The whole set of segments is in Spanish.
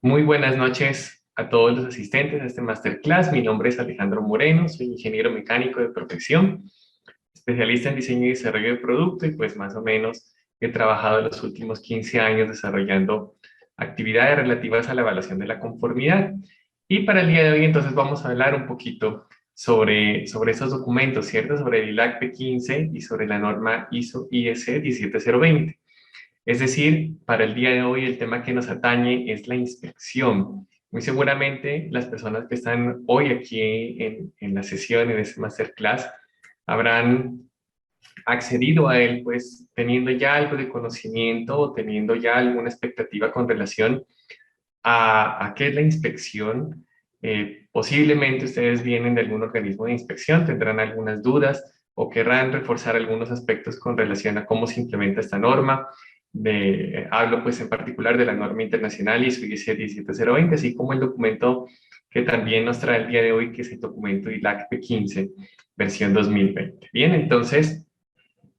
Muy buenas noches a todos los asistentes a este masterclass. Mi nombre es Alejandro Moreno, soy ingeniero mecánico de profesión, especialista en diseño y desarrollo de producto y pues más o menos he trabajado los últimos 15 años desarrollando actividades relativas a la evaluación de la conformidad. Y para el día de hoy entonces vamos a hablar un poquito sobre estos documentos, ¿cierto? Sobre el ILAC P15 y sobre la norma ISO IEC 17020. Es decir, para el día de hoy el tema que nos atañe es la inspección. Muy seguramente las personas que están hoy aquí en la sesión, en este masterclass, habrán accedido a él, pues teniendo ya algo de conocimiento o teniendo ya alguna expectativa con relación a qué es la inspección. Posiblemente ustedes vienen de algún organismo de inspección, tendrán algunas dudas o querrán reforzar algunos aspectos con relación a cómo se implementa esta norma. Hablo pues en particular de la norma internacional ISO 17020, así como el documento que también nos trae el día de hoy, que es el documento ILAC P15, versión 2020. Bien, entonces,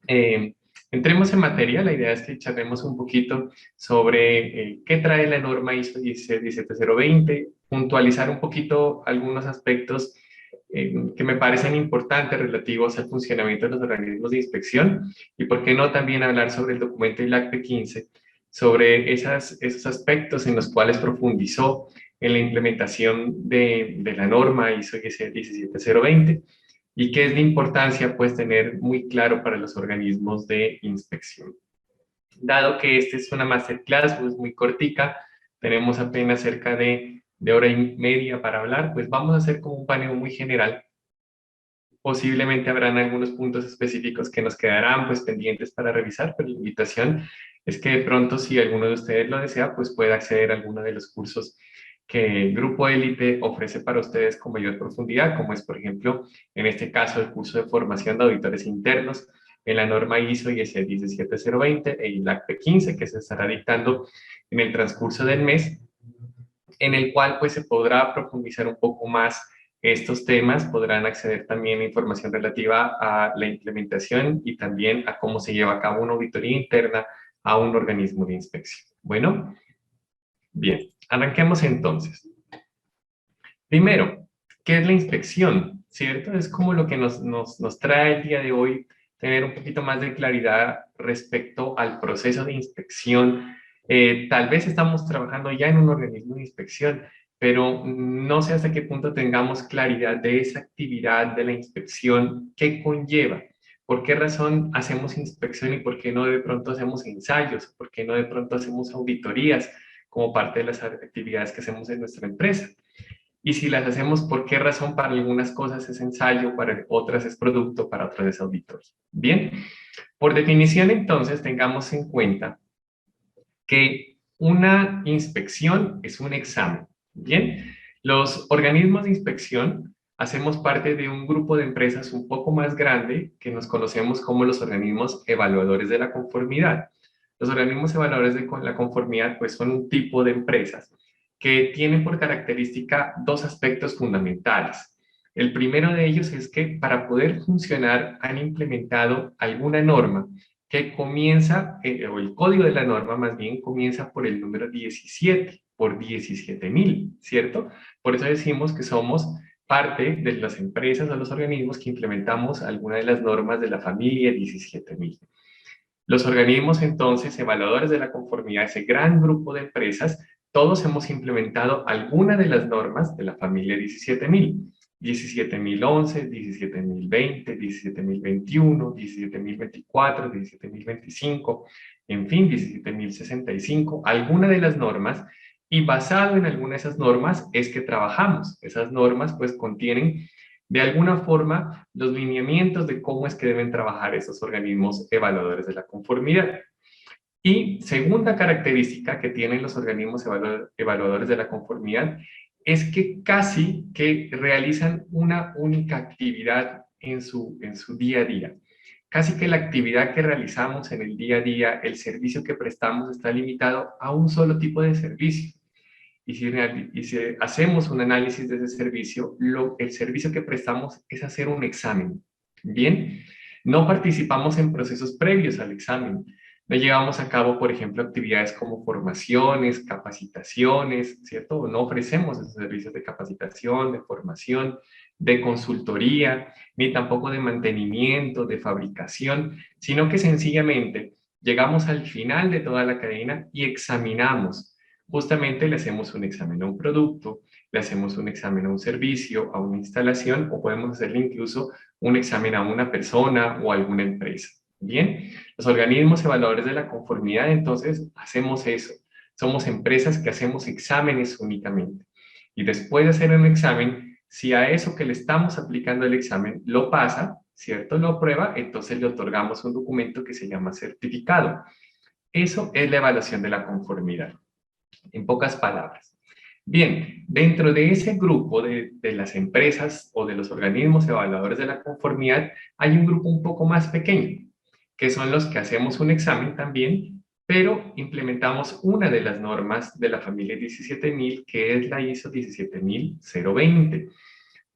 eh, entremos en materia. La idea es que charlemos un poquito sobre qué trae la norma ISO 17020, puntualizar un poquito algunos aspectos que me parecen importantes relativos al funcionamiento de los organismos de inspección y por qué no también hablar sobre el documento ILAC P15, sobre esos aspectos en los cuales profundizó en la implementación de la norma ISO 17020 y qué es de importancia pues tener muy claro para los organismos de inspección. Dado que esta es una masterclass pues muy cortica, tenemos apenas cerca de hora y media para hablar, pues vamos a hacer como un paneo muy general. Posiblemente habrán algunos puntos específicos que nos quedarán pues pendientes para revisar, pero la invitación es que de pronto si alguno de ustedes lo desea, pues pueda acceder a alguno de los cursos que el Grupo Élite ofrece para ustedes con mayor profundidad, como es por ejemplo en este caso el curso de formación de auditores internos en la norma ISO IEC 17020 e ILAC P15 que se estará dictando en el transcurso del mes, en el cual pues se podrá profundizar un poco más estos temas, podrán acceder también a información relativa a la implementación y también a cómo se lleva a cabo una auditoría interna a un organismo de inspección. Bueno, bien, arranquemos entonces. Primero, ¿qué es la inspección? ¿Cierto? Es como lo que nos trae el día de hoy tener un poquito más de claridad respecto al proceso de inspección. Tal vez estamos trabajando ya en un organismo de inspección, pero no sé hasta qué punto tengamos claridad de esa actividad de la inspección que conlleva. ¿Por qué razón hacemos inspección y por qué no de pronto hacemos ensayos? ¿Por qué no de pronto hacemos auditorías como parte de las actividades que hacemos en nuestra empresa? Y si las hacemos, ¿por qué razón? Para algunas cosas es ensayo, para otras es producto, para otras es auditoría. Bien, por definición entonces tengamos en cuenta que una inspección es un examen. Bien, los organismos de inspección hacemos parte de un grupo de empresas un poco más grande que nos conocemos como los organismos evaluadores de la conformidad. Los organismos evaluadores de la conformidad pues son un tipo de empresas que tienen por característica dos aspectos fundamentales. El primero de ellos es que para poder funcionar han implementado alguna norma que comienza, o el código de la norma más bien comienza por el número 17, por 17.000, ¿cierto? Por eso decimos que somos parte de las empresas o los organismos que implementamos alguna de las normas de la familia 17.000. Los organismos entonces evaluadores de la conformidad, ese gran grupo de empresas, todos hemos implementado alguna de las normas de la familia 17.000. 17.011, 17.020, 17.021, 17.024, 17.025, en fin, 17.065, alguna de las normas, y basado en alguna de esas normas es que trabajamos. Esas normas pues contienen de alguna forma los lineamientos de cómo es que deben trabajar esos organismos evaluadores de la conformidad. Y segunda característica que tienen los organismos evaluadores de la conformidad es que casi que realizan una única actividad en su día a día. Casi que la actividad que realizamos en el día a día, el servicio que prestamos está limitado a un solo tipo de servicio. Y si hacemos un análisis de ese servicio, el servicio que prestamos es hacer un examen. Bien, no participamos en procesos previos al examen. No llevamos a cabo, por ejemplo, actividades como formaciones, capacitaciones, ¿cierto? No ofrecemos esos servicios de capacitación, de formación, de consultoría, ni tampoco de mantenimiento, de fabricación, sino que sencillamente llegamos al final de toda la cadena y examinamos. Justamente le hacemos un examen a un producto, le hacemos un examen a un servicio, a una instalación, o podemos hacerle incluso un examen a una persona o a alguna empresa. Bien, los organismos evaluadores de la conformidad, entonces, hacemos eso. Somos empresas que hacemos exámenes únicamente. Y después de hacer un examen, si a eso que le estamos aplicando el examen lo pasa, ¿cierto? Lo aprueba, entonces le otorgamos un documento que se llama certificado. Eso es la evaluación de la conformidad, en pocas palabras. Bien, dentro de ese grupo de las empresas o de los organismos evaluadores de la conformidad, hay un grupo un poco más pequeño, que son los que hacemos un examen también, pero implementamos una de las normas de la familia 17000, que es la ISO 17020.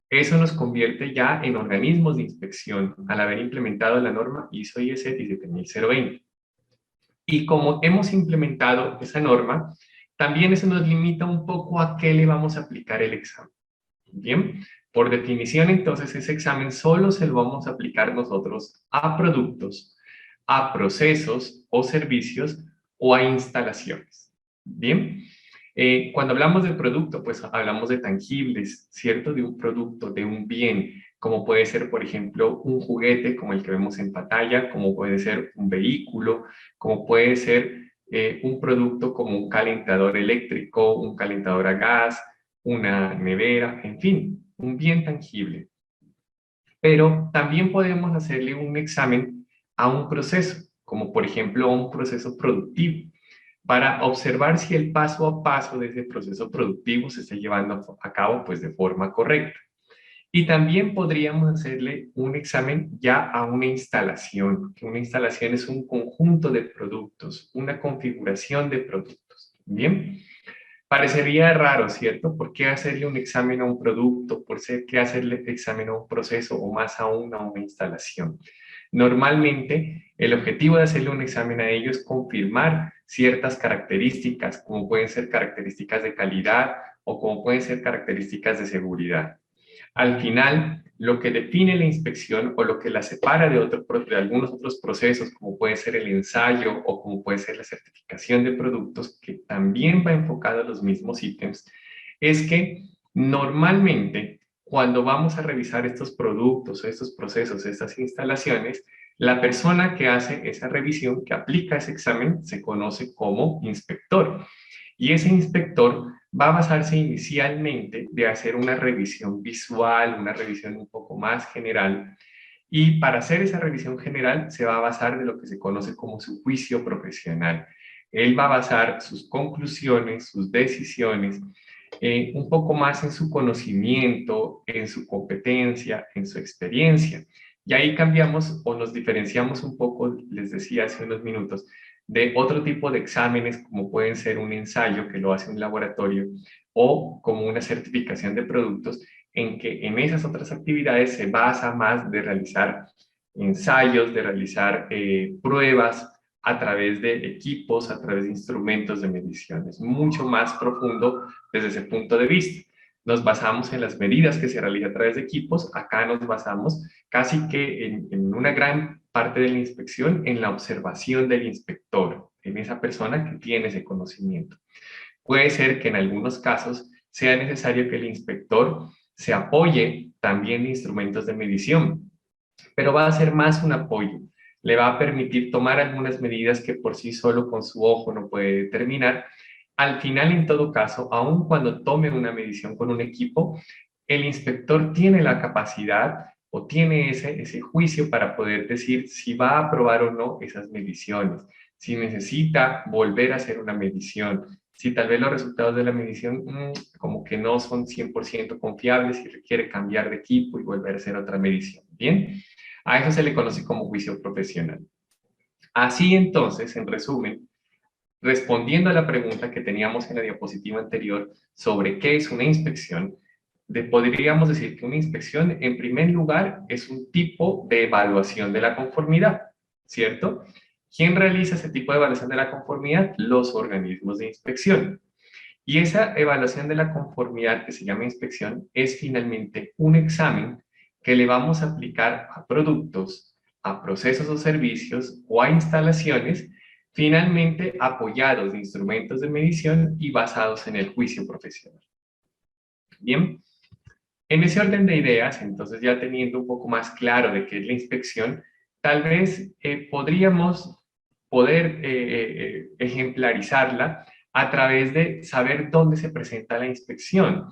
Eso nos convierte ya en organismos de inspección al haber implementado la norma ISO/IEC 17020. Y como hemos implementado esa norma, también eso nos limita un poco a qué le vamos a aplicar el examen. Bien, por definición, entonces, ese examen solo se lo vamos a aplicar nosotros a productos, a procesos o servicios o a instalaciones. Bien, cuando hablamos de producto, pues hablamos de tangibles, ¿cierto? De un producto, de un bien, como puede ser, por ejemplo, un juguete como el que vemos en pantalla, como puede ser un vehículo, como puede ser un producto como un calentador eléctrico, un calentador a gas, una nevera, en fin, un bien tangible. Pero también podemos hacerle un examen a un proceso, como por ejemplo a un proceso productivo, para observar si el paso a paso de ese proceso productivo se está llevando a cabo pues de forma correcta. Y también podríamos hacerle un examen ya a una instalación, que una instalación es un conjunto de productos, una configuración de productos. Bien, parecería raro, ¿cierto? ¿Por qué hacerle un examen a un producto? ¿Por qué hacerle examen a un proceso o más aún a una instalación? Normalmente, el objetivo de hacerle un examen a ello es confirmar ciertas características, como pueden ser características de calidad o como pueden ser características de seguridad. Al final, lo que define la inspección o lo que la separa de algunos otros procesos, como puede ser el ensayo o como puede ser la certificación de productos, que también va enfocado a los mismos ítems, es que normalmente cuando vamos a revisar estos productos, estos procesos, estas instalaciones, la persona que hace esa revisión, que aplica ese examen, se conoce como inspector. Y ese inspector va a basarse inicialmente de hacer una revisión visual, una revisión un poco más general, y para hacer esa revisión general se va a basar de lo que se conoce como su juicio profesional. Él va a basar sus conclusiones, sus decisiones, un poco más en su conocimiento, en su competencia, en su experiencia. Y ahí cambiamos o nos diferenciamos un poco, les decía hace unos minutos, de otro tipo de exámenes como pueden ser un ensayo que lo hace un laboratorio o como una certificación de productos en que en esas otras actividades se basa más de realizar ensayos, de realizar pruebas a través de equipos, a través de instrumentos de medición. Es mucho más profundo desde ese punto de vista. Nos basamos en las medidas que se realizan a través de equipos, acá nos basamos casi que en una gran parte de la inspección en la observación del inspector, en esa persona que tiene ese conocimiento. Puede ser que en algunos casos sea necesario que el inspector se apoye también de instrumentos de medición, pero va a ser más un apoyo. Le va a permitir tomar algunas medidas que por sí solo con su ojo no puede determinar. Al final, en todo caso, aun cuando tome una medición con un equipo, el inspector tiene la capacidad o tiene ese juicio para poder decir si va a aprobar o no esas mediciones, si necesita volver a hacer una medición, si tal vez los resultados de la medición como que no son 100% confiables y requiere cambiar de equipo y volver a hacer otra medición. Bien, a eso se le conoce como juicio profesional. Así entonces, en resumen, respondiendo a la pregunta que teníamos en la diapositiva anterior sobre qué es una inspección, podríamos decir que una inspección, en primer lugar, es un tipo de evaluación de la conformidad, ¿cierto? ¿Quién realiza ese tipo de evaluación de la conformidad? Los organismos de inspección. Y esa evaluación de la conformidad, que se llama inspección, es finalmente un examen que le vamos a aplicar a productos, a procesos o servicios o a instalaciones, finalmente apoyados de instrumentos de medición y basados en el juicio profesional. Bien, en ese orden de ideas, entonces ya teniendo un poco más claro de qué es la inspección, tal vez podríamos poder ejemplarizarla a través de saber dónde se presenta la inspección.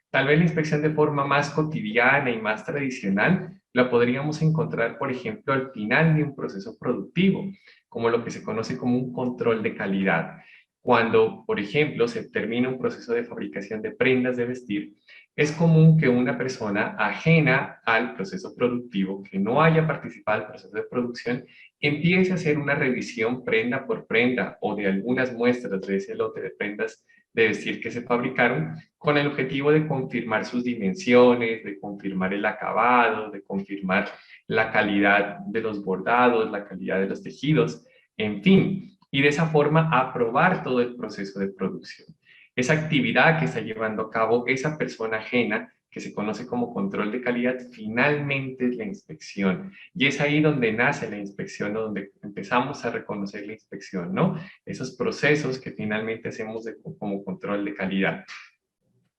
Tal vez la inspección de forma más cotidiana y más tradicional la podríamos encontrar, por ejemplo, al final de un proceso productivo, como lo que se conoce como un control de calidad. Cuando, por ejemplo, se termina un proceso de fabricación de prendas de vestir, es común que una persona ajena al proceso productivo, que no haya participado del proceso de producción, empiece a hacer una revisión prenda por prenda o de algunas muestras de ese lote de prendas de vestir que se fabricaron, con el objetivo de confirmar sus dimensiones, de confirmar el acabado, de confirmar la calidad de los bordados, la calidad de los tejidos, en fin, y de esa forma aprobar todo el proceso de producción. Esa actividad que está llevando a cabo esa persona ajena, que se conoce como control de calidad, finalmente es la inspección. Y es ahí donde nace la inspección, donde empezamos a reconocer la inspección, ¿no? Esos procesos que finalmente hacemos como control de calidad.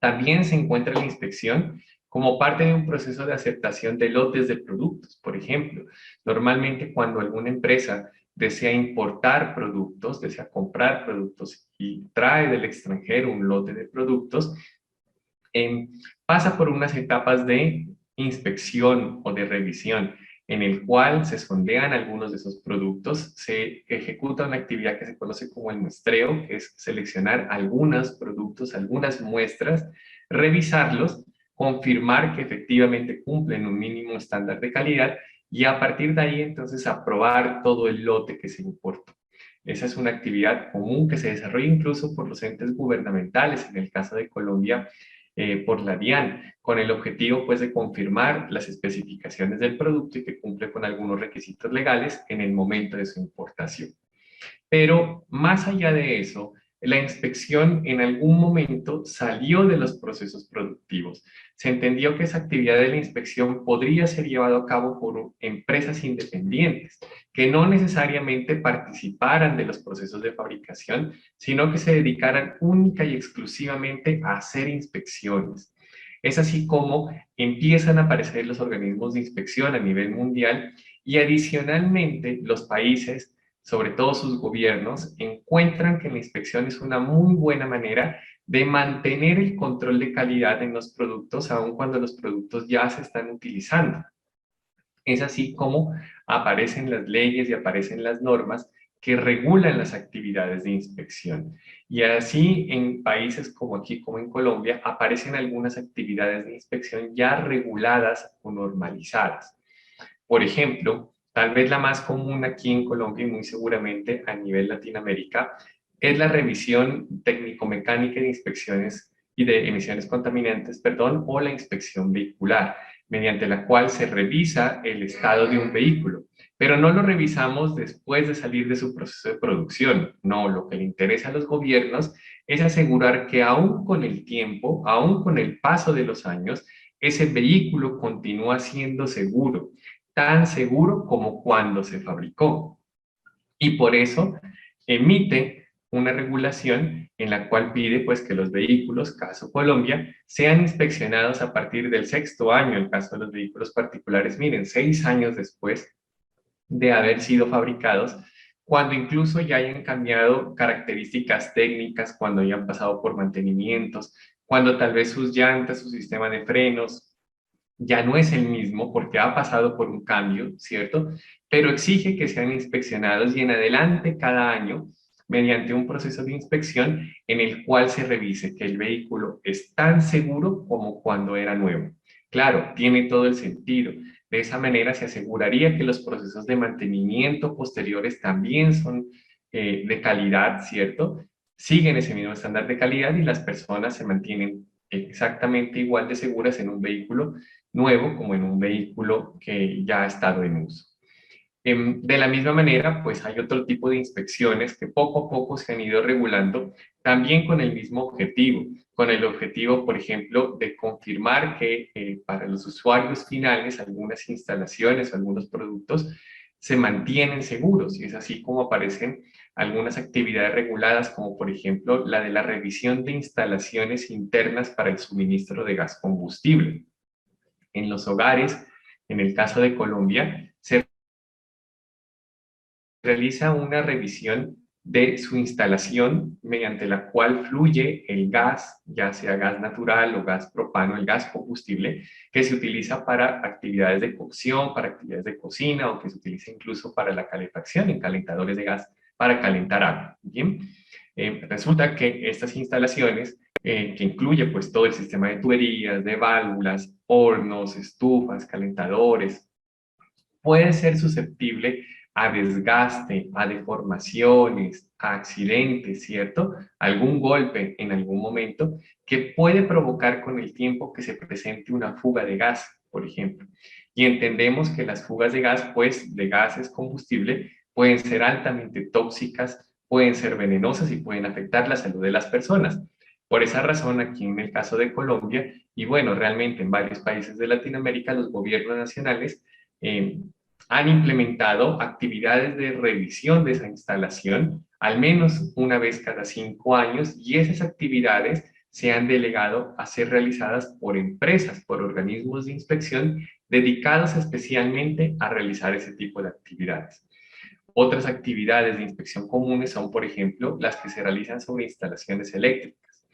También se encuentra la inspección como parte de un proceso de aceptación de lotes de productos. Por ejemplo, normalmente cuando alguna empresa desea importar productos, desea comprar productos y trae del extranjero un lote de productos, pasa por unas etapas de inspección o de revisión en el cual se sondean algunos de esos productos, se ejecuta una actividad que se conoce como el muestreo, que es seleccionar algunos productos, algunas muestras, revisarlos, confirmar que efectivamente cumplen un mínimo estándar de calidad y a partir de ahí entonces aprobar todo el lote que se importó. Esa es una actividad común que se desarrolla incluso por los entes gubernamentales, en el caso de Colombia, por la DIAN, con el objetivo pues de confirmar las especificaciones del producto y que cumple con algunos requisitos legales en el momento de su importación. Pero más allá de eso, la inspección en algún momento salió de los procesos productivos. Se entendió que esa actividad de la inspección podría ser llevada a cabo por empresas independientes, que no necesariamente participaran de los procesos de fabricación, sino que se dedicaran única y exclusivamente a hacer inspecciones. Es así como empiezan a aparecer los organismos de inspección a nivel mundial y adicionalmente los países, sobre todo sus gobiernos, encuentran que la inspección es una muy buena manera de mantener el control de calidad en los productos, aun cuando los productos ya se están utilizando. Es así como aparecen las leyes y aparecen las normas que regulan las actividades de inspección. Y así en países como aquí, como en Colombia, aparecen algunas actividades de inspección ya reguladas o normalizadas. Por ejemplo, tal vez la más común aquí en Colombia y muy seguramente a nivel Latinoamérica es la revisión técnico-mecánica de inspecciones y de emisiones contaminantes, perdón, o la inspección vehicular, mediante la cual se revisa el estado de un vehículo. Pero no lo revisamos después de salir de su proceso de producción. No, lo que le interesa a los gobiernos es asegurar que aún con el tiempo, aún con el paso de los años, ese vehículo continúa siendo seguro, tan seguro como cuando se fabricó. Y por eso emite una regulación en la cual pide pues que los vehículos, caso Colombia, sean inspeccionados a partir del sexto año, en caso de los vehículos particulares, miren, 6 años después de haber sido fabricados, cuando incluso ya hayan cambiado características técnicas, cuando hayan pasado por mantenimientos, cuando tal vez sus llantas, su sistema de frenos, ya no es el mismo porque ha pasado por un cambio, ¿cierto? Pero exige que sean inspeccionados y en adelante cada año mediante un proceso de inspección en el cual se revise que el vehículo es tan seguro como cuando era nuevo. Claro, tiene todo el sentido. De esa manera se aseguraría que los procesos de mantenimiento posteriores también son de calidad, ¿cierto? Siguen ese mismo estándar de calidad y las personas se mantienen exactamente igual de seguras en un vehículo nuevo como en un vehículo que ya ha estado en uso. De la misma manera, pues hay otro tipo de inspecciones que poco a poco se han ido regulando, también con el mismo objetivo, con el objetivo, por ejemplo, de confirmar que para los usuarios finales algunas instalaciones o algunos productos se mantienen seguros, y es así como aparecen algunas actividades reguladas, como por ejemplo la de la revisión de instalaciones internas para el suministro de gas combustible. En los hogares, en el caso de Colombia, se realiza una revisión de su instalación mediante la cual fluye el gas, ya sea gas natural o gas propano, el gas combustible, que se utiliza para actividades de cocción, para actividades de cocina o que se utiliza incluso para la calefacción en calentadores de gas para calentar agua. Bien, resulta que estas instalaciones, que incluye pues todo el sistema de tuberías, de válvulas, hornos, estufas, calentadores, puede ser susceptible a desgaste, a deformaciones, a accidentes, ¿cierto? Algún golpe en algún momento que puede provocar con el tiempo que se presente una fuga de gas, por ejemplo. Y entendemos que las fugas de gas, pues de gases combustible, pueden ser altamente tóxicas, pueden ser venenosas y pueden afectar la salud de las personas. Por esa razón, aquí en el caso de Colombia, y bueno, realmente en varios países de Latinoamérica, los gobiernos nacionales eh, han implementado actividades de revisión de esa instalación al menos una vez cada 5 años, y esas actividades se han delegado a ser realizadas por empresas, por organismos de inspección dedicados especialmente a realizar ese tipo de actividades. Otras actividades de inspección comunes son, por ejemplo, las que se realizan sobre instalaciones eléctricas.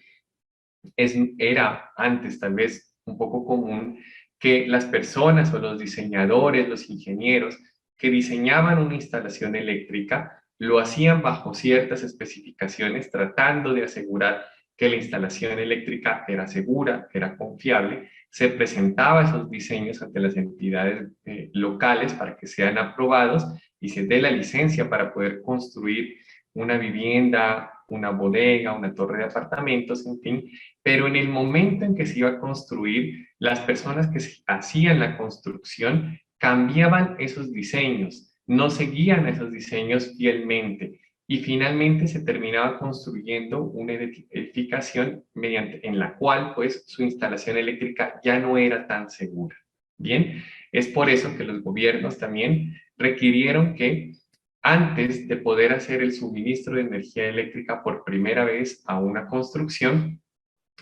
Era antes tal vez un poco común que las personas o los diseñadores, los ingenieros que diseñaban una instalación eléctrica lo hacían bajo ciertas especificaciones, tratando de asegurar que la instalación eléctrica era segura, que era confiable. Se presentaba esos diseños ante las entidades locales para que sean aprobados y se dé la licencia para poder construir una vivienda, una bodega, una torre de apartamentos, en fin. Pero en el momento en que se iba a construir, las personas que hacían la construcción cambiaban esos diseños, no seguían esos diseños fielmente, y finalmente se terminaba construyendo una edificación en la cual pues su instalación eléctrica ya no era tan segura. Bien, es por eso que los gobiernos también requirieron que antes de poder hacer el suministro de energía eléctrica por primera vez a una construcción,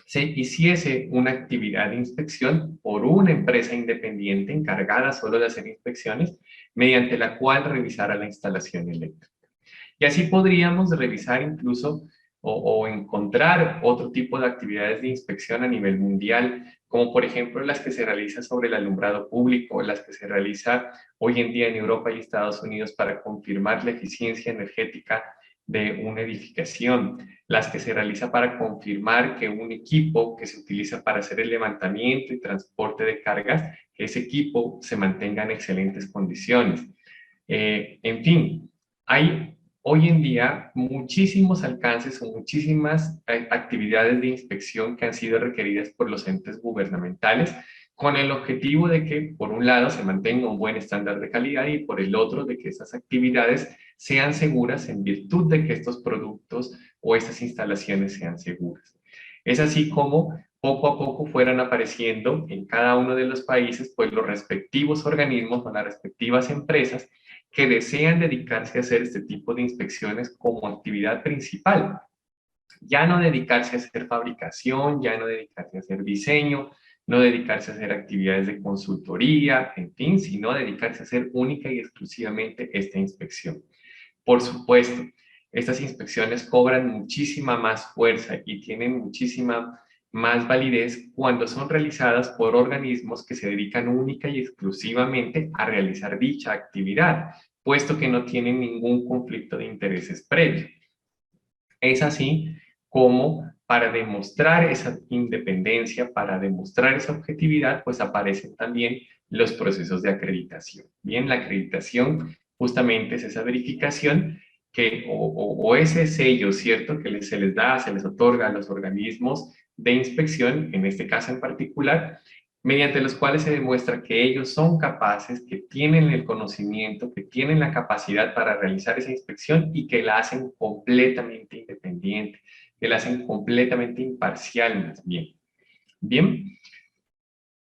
se hiciese una actividad de inspección por una empresa independiente encargada solo de hacer inspecciones, mediante la cual revisara la instalación eléctrica. Y así podríamos revisar incluso o encontrar otro tipo de actividades de inspección a nivel mundial, como por ejemplo las que se realizan sobre el alumbrado público, las que se realiza hoy en día en Europa y Estados Unidos para confirmar la eficiencia energética de una edificación, las que se realiza para confirmar que un equipo que se utiliza para hacer el levantamiento y transporte de cargas, que ese equipo se mantenga en excelentes condiciones. En fin, hay hoy en día muchísimos alcances o muchísimas actividades de inspección que han sido requeridas por los entes gubernamentales, con el objetivo de que, por un lado, se mantenga un buen estándar de calidad, y por el otro, de que esas actividades sean seguras en virtud de que estos productos o estas instalaciones sean seguras. Es así como poco a poco fueron apareciendo en cada uno de los países pues los respectivos organismos o las respectivas empresas que desean dedicarse a hacer este tipo de inspecciones como actividad principal. Ya no dedicarse a hacer fabricación, ya no dedicarse a hacer diseño, no dedicarse a hacer actividades de consultoría, en fin, sino dedicarse a hacer única y exclusivamente esta inspección. Por supuesto, estas inspecciones cobran muchísima más fuerza y tienen muchísima más validez cuando son realizadas por organismos que se dedican única y exclusivamente a realizar dicha actividad, puesto que no tienen ningún conflicto de intereses previo. Es así como, para demostrar esa independencia, para demostrar esa objetividad, pues aparecen también los procesos de acreditación. Bien, la acreditación justamente es esa verificación o ese sello, ¿cierto?, que se les da, se les otorga a los organismos de inspección, en este caso en particular, mediante los cuales se demuestra que ellos son capaces, que tienen el conocimiento, que tienen la capacidad para realizar esa inspección y que la hacen completamente independiente, que la hacen completamente imparcial más bien. Bien,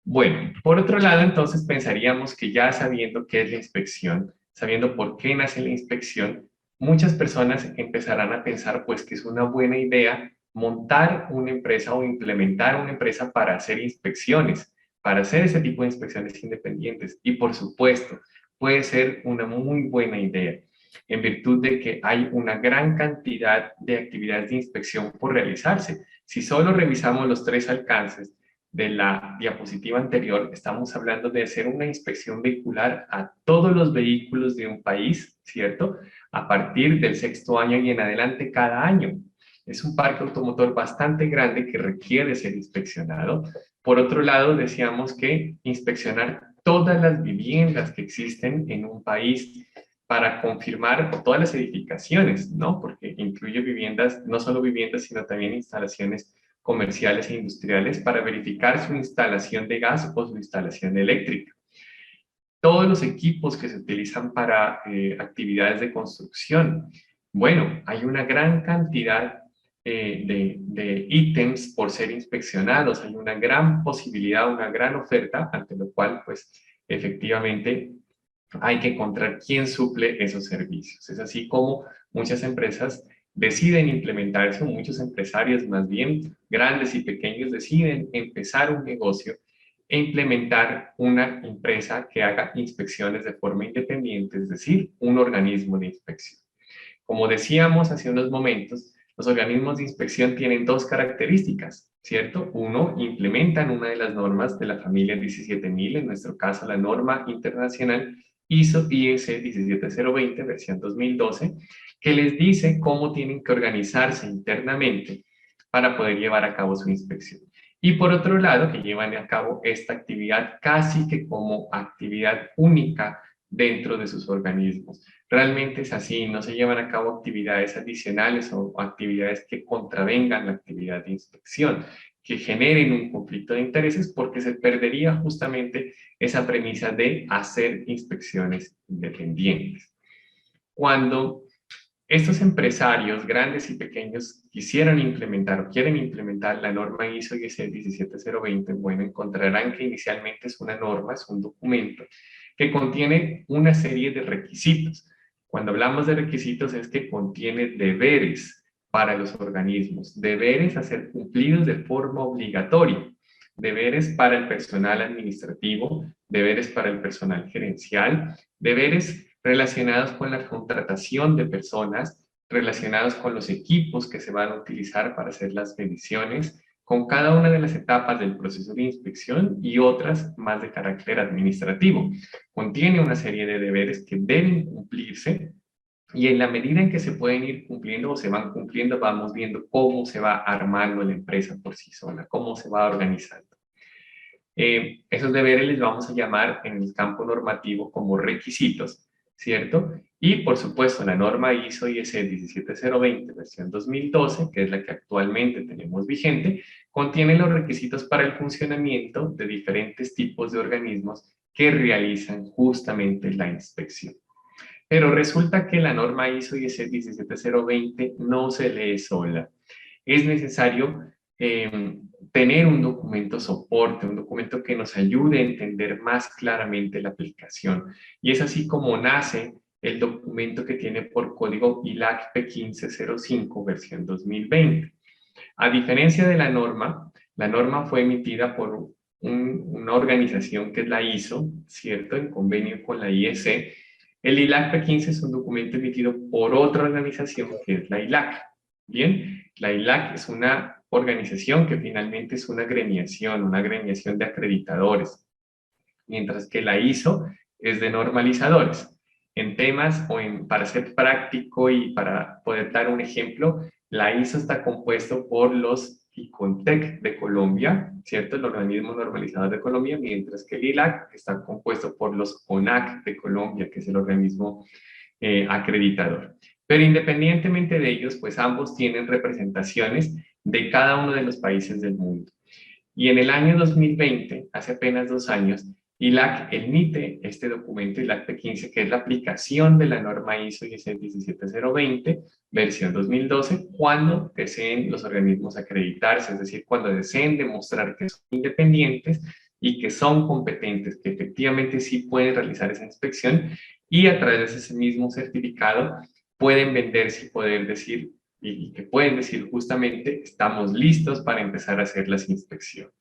bueno, por otro lado, entonces pensaríamos que ya sabiendo qué es la inspección, sabiendo por qué nace la inspección, muchas personas empezarán a pensar pues que es una buena idea montar una empresa o implementar una empresa para hacer inspecciones, para hacer ese tipo de inspecciones independientes. Y por supuesto, puede ser una muy buena idea, en virtud de que hay una gran cantidad de actividades de inspección por realizarse. Si solo revisamos los tres alcances de la diapositiva anterior, estamos hablando de hacer una inspección vehicular a todos los vehículos de un país, ¿cierto? A partir del sexto año y en adelante cada año. Es un parque automotor bastante grande que requiere ser inspeccionado. Por otro lado, decíamos que inspeccionar todas las viviendas que existen en un país para confirmar todas las edificaciones, ¿no? Porque incluye viviendas, no solo viviendas, sino también instalaciones comerciales e industriales para verificar su instalación de gas o su instalación eléctrica. Todos los equipos que se utilizan para actividades de construcción. Bueno, hay una gran cantidad de ítems por ser inspeccionados, hay una gran posibilidad, una gran oferta, ante lo cual, pues, efectivamente, hay que encontrar quién suple esos servicios. Es así como muchas empresas deciden implementar eso, muchos empresarios más bien grandes y pequeños deciden empezar un negocio e implementar una empresa que haga inspecciones de forma independiente, es decir, un organismo de inspección. Como decíamos hace unos momentos, los organismos de inspección tienen dos características, ¿cierto? Uno, implementan una de las normas de la familia 17000, en nuestro caso la norma internacional IS 17020, versión 2012, que les dice cómo tienen que organizarse internamente para poder llevar a cabo su inspección. Y por otro lado, que llevan a cabo esta actividad casi que como actividad única dentro de sus organismos. Realmente es así, no se llevan a cabo actividades adicionales o actividades que contravengan la actividad de inspección, que generen un conflicto de intereses, porque se perdería justamente esa premisa de hacer inspecciones independientes. Cuando estos empresarios grandes y pequeños quisieran implementar o quieren implementar la norma ISO IEC 17020, bueno, encontrarán que inicialmente es una norma, es un documento que contiene una serie de requisitos. Cuando hablamos de requisitos es que contiene deberes para los organismos, deberes a ser cumplidos de forma obligatoria, deberes para el personal administrativo, deberes para el personal gerencial, deberes relacionados con la contratación de personas, relacionados con los equipos que se van a utilizar para hacer las mediciones, con cada una de las etapas del proceso de inspección y otras más de carácter administrativo. Contiene una serie de deberes que deben cumplirse y en la medida en que se pueden ir cumpliendo o se van cumpliendo, vamos viendo cómo se va armando la empresa por sí sola, cómo se va organizando. Esos deberes les vamos a llamar en el campo normativo como requisitos, ¿cierto? Y por supuesto la norma ISO IEC 17020 versión 2012, que es la que actualmente tenemos vigente, contiene los requisitos para el funcionamiento de diferentes tipos de organismos que realizan justamente la inspección. Pero resulta que la norma ISO IEC 17020 no se lee sola. Es necesario tener un documento soporte, un documento que nos ayude a entender más claramente la aplicación. Y es así como nace el documento que tiene por código ILAC P1505 versión 2020. A diferencia de la norma fue emitida por una organización que es la ISO, ¿cierto? En convenio con la IEC. El ILAC P15 es un documento emitido por otra organización que es la ILAC. Bien, la ILAC es una organización que finalmente es una gremiación de acreditadores, mientras que la ISO es de normalizadores. En temas para ser práctico y para poder dar un ejemplo, la ISO está compuesto por los ICONTEC de Colombia, ¿cierto? El organismo normalizador de Colombia, mientras que el ILAC está compuesto por los ONAC de Colombia, que es el organismo acreditador. Pero independientemente de ellos, pues ambos tienen representaciones de cada uno de los países del mundo. Y en el año 2020, hace apenas 2 años, ILAC emite este documento, ILAC P15, que es la aplicación de la norma ISO 17020, versión 2012, cuando deseen los organismos acreditarse, es decir, cuando deseen demostrar que son independientes y que son competentes, que efectivamente sí pueden realizar esa inspección, y a través de ese mismo certificado pueden venderse y poder decir, y que pueden decir justamente, estamos listos para empezar a hacer las inspecciones.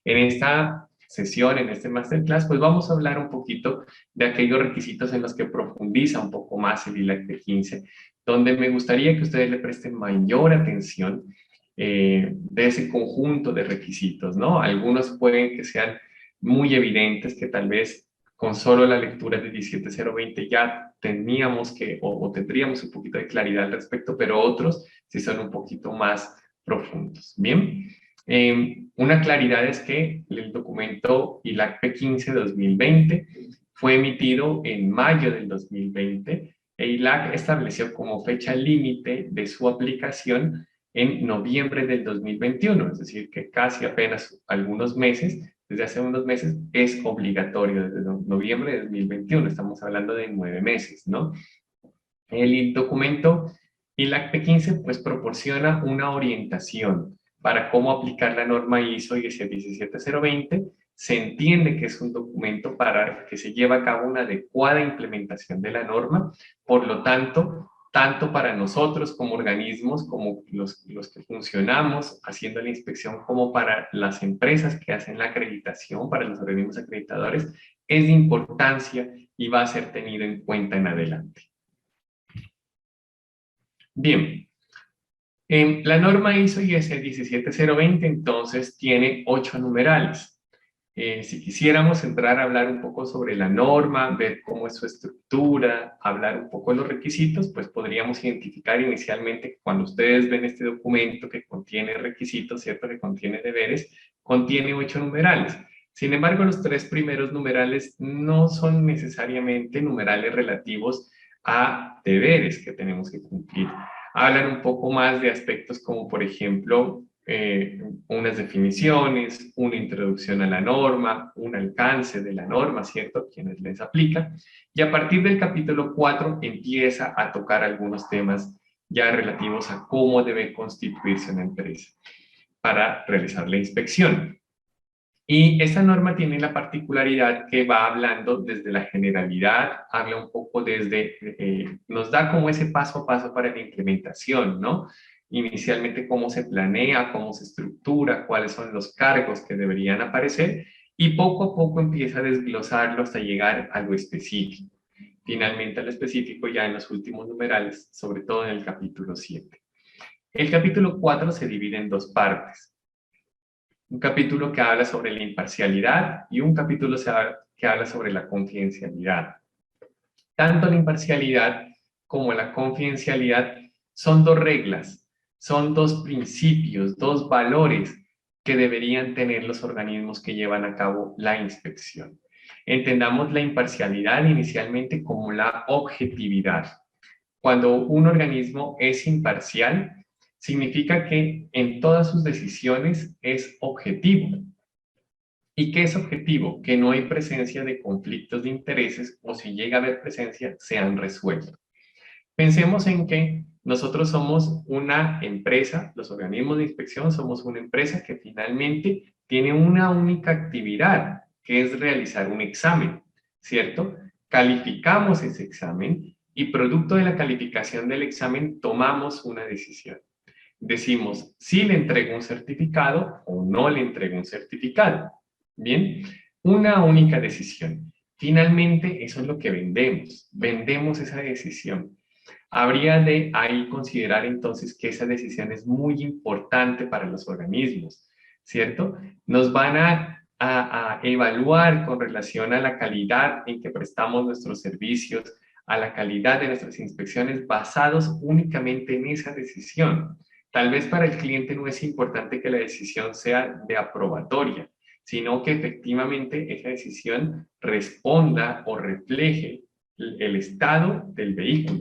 En esta sesión, en este masterclass, pues vamos a hablar un poquito de aquellos requisitos en los que profundiza un poco más el ILAC P15, donde me gustaría que ustedes le presten mayor atención de ese conjunto de requisitos, ¿no? Algunos pueden que sean muy evidentes, que tal vez con solo la lectura de 17020 ya teníamos que, o tendríamos un poquito de claridad al respecto, pero otros sí son un poquito más profundos. Bien. Una claridad es que el documento ILAC P15-2020 fue emitido en mayo del 2020 e ILAC estableció como fecha límite de su aplicación en noviembre del 2021, es decir, que casi apenas algunos meses, desde hace unos meses, es obligatorio desde noviembre de 2021, estamos hablando de 9 meses, ¿no? El documento ILAC P15 pues proporciona una orientación para cómo aplicar la norma ISO 17020. Se entiende que es un documento para que se lleve a cabo una adecuada implementación de la norma, por lo tanto, tanto para nosotros como organismos, como los que funcionamos haciendo la inspección, como para las empresas que hacen la acreditación, para los organismos acreditadores, es de importancia y va a ser tenido en cuenta en adelante. Bien, la norma ISO IS 17020 entonces tiene 8 numerales. Si quisiéramos entrar a hablar un poco sobre la norma, ver cómo es su estructura, hablar un poco de los requisitos, pues podríamos identificar inicialmente que cuando ustedes ven este documento que contiene requisitos, ¿cierto? Que contiene deberes, contiene 8 numerales. Sin embargo, los 3 primeros numerales no son necesariamente numerales relativos a deberes que tenemos que cumplir. Hablan un poco más de aspectos como, por ejemplo, unas definiciones, una introducción a la norma, un alcance de la norma, ¿cierto? Quienes les aplica. Y a partir del capítulo 4 empieza a tocar algunos temas ya relativos a cómo debe constituirse una empresa para realizar la inspección. Y esta norma tiene la particularidad que va hablando desde la generalidad, habla un poco desde, nos da como ese paso a paso para la implementación, ¿no? Inicialmente cómo se planea, cómo se estructura, cuáles son los cargos que deberían aparecer, y poco a poco empieza a desglosarlo hasta llegar a lo específico. Finalmente a lo específico ya en los últimos numerales, sobre todo en el capítulo 7. El capítulo 4 se divide en 2 partes. Un capítulo que habla sobre la imparcialidad y un capítulo que habla sobre la confidencialidad. Tanto la imparcialidad como la confidencialidad son 2 reglas, son 2 principios, 2 valores que deberían tener los organismos que llevan a cabo la inspección. Entendamos la imparcialidad inicialmente como la objetividad. Cuando un organismo es imparcial, significa que en todas sus decisiones es objetivo. ¿Y qué es objetivo? Que no hay presencia de conflictos de intereses, o si llega a haber presencia, sean resueltos. Pensemos en que nosotros somos una empresa, los organismos de inspección somos una empresa que finalmente tiene una única actividad, que es realizar un examen, ¿cierto? Calificamos ese examen y producto de la calificación del examen tomamos una decisión. Decimos si le entrego un certificado o no le entrego un certificado. Bien, una única decisión. Finalmente, eso es lo que vendemos. Vendemos esa decisión. Habría de ahí considerar entonces que esa decisión es muy importante para los organismos, ¿cierto? Nos van a evaluar con relación a la calidad en que prestamos nuestros servicios, a la calidad de nuestras inspecciones basados únicamente en esa decisión. Tal vez para el cliente no es importante que la decisión sea de aprobatoria, sino que efectivamente esa decisión responda o refleje el estado del vehículo.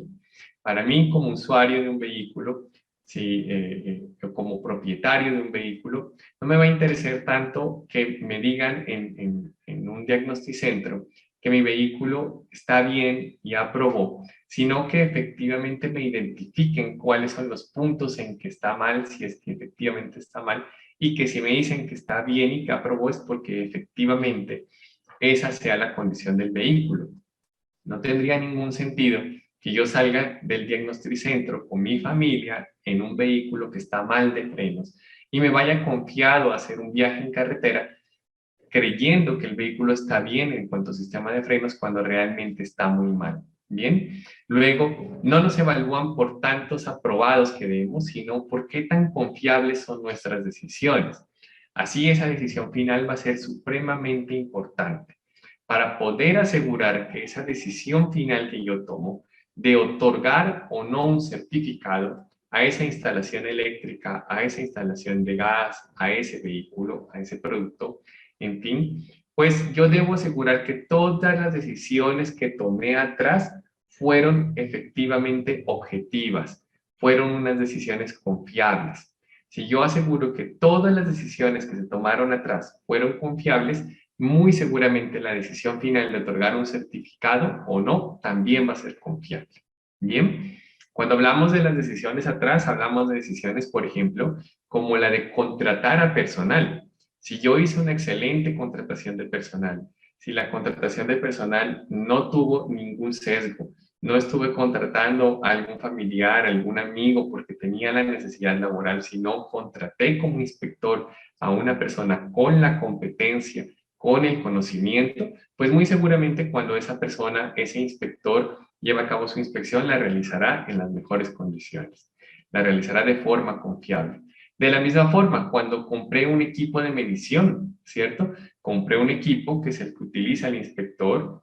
Para mí, como usuario de un vehículo, si, como propietario de un vehículo, no me va a interesar tanto que me digan en un diagnosticentro que mi vehículo está bien y aprobó, sino que efectivamente me identifiquen cuáles son los puntos en que está mal, si es que efectivamente está mal, y que si me dicen que está bien y que aprobó es porque efectivamente esa sea la condición del vehículo. No tendría ningún sentido que yo salga del diagnosticentro con mi familia en un vehículo que está mal de frenos y me vaya confiado a hacer un viaje en carretera creyendo que el vehículo está bien en cuanto a sistema de frenos cuando realmente está muy mal. Bien, luego no nos evalúan por tantos aprobados que demos, sino por qué tan confiables son nuestras decisiones. Así esa decisión final va a ser supremamente importante para poder asegurar que esa decisión final que yo tomo de otorgar o no un certificado a esa instalación eléctrica, a esa instalación de gas, a ese vehículo, a ese producto, en fin, pues yo debo asegurar que todas las decisiones que tomé atrás fueron efectivamente objetivas, fueron unas decisiones confiables. Si yo aseguro que todas las decisiones que se tomaron atrás fueron confiables, muy seguramente la decisión final de otorgar un certificado o no también va a ser confiable. Bien, cuando hablamos de las decisiones atrás, hablamos de decisiones, por ejemplo, como la de contratar a personal. Si yo hice una excelente contratación de personal, si la contratación de personal no tuvo ningún sesgo, no estuve contratando a algún familiar, algún amigo porque tenía la necesidad laboral, sino contraté como inspector a una persona con la competencia, con el conocimiento, pues muy seguramente cuando esa persona, ese inspector, lleva a cabo su inspección, la realizará en las mejores condiciones, la realizará de forma confiable. De la misma forma, cuando compré un equipo de medición, ¿cierto? Compré un equipo que es el que utiliza el inspector,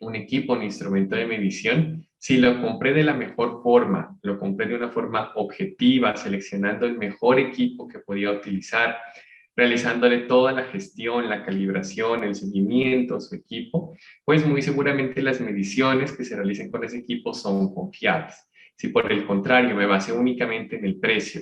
un equipo, un instrumento de medición, si lo compré de la mejor forma, lo compré de una forma objetiva, seleccionando el mejor equipo que podía utilizar, realizándole toda la gestión, la calibración, el seguimiento a su equipo, pues muy seguramente las mediciones que se realicen con ese equipo son confiables. Si por el contrario me basé únicamente en el precio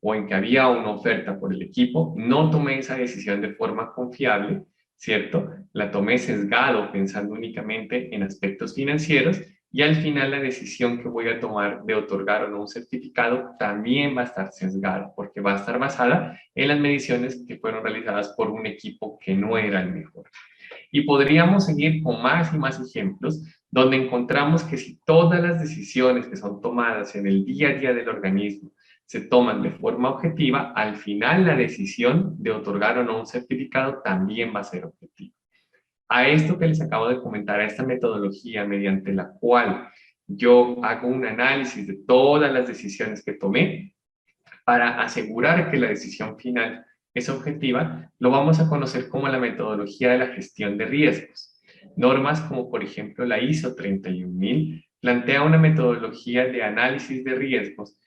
o en que había una oferta por el equipo, no tomé esa decisión de forma confiable, ¿cierto? La tomé sesgado pensando únicamente en aspectos financieros y al final la decisión que voy a tomar de otorgar o no un certificado también va a estar sesgada porque va a estar basada en las mediciones que fueron realizadas por un equipo que no era el mejor. Y podríamos seguir con más y más ejemplos donde encontramos que si todas las decisiones que son tomadas en el día a día del organismo se toman de forma objetiva, al final la decisión de otorgar o no un certificado también va a ser objetiva. A esto que les acabo de comentar, a esta metodología mediante la cual yo hago un análisis de todas las decisiones que tomé para asegurar que la decisión final es objetiva, lo vamos a conocer como la metodología de la gestión de riesgos. Normas como por ejemplo la ISO 31000 plantea una metodología de análisis de riesgos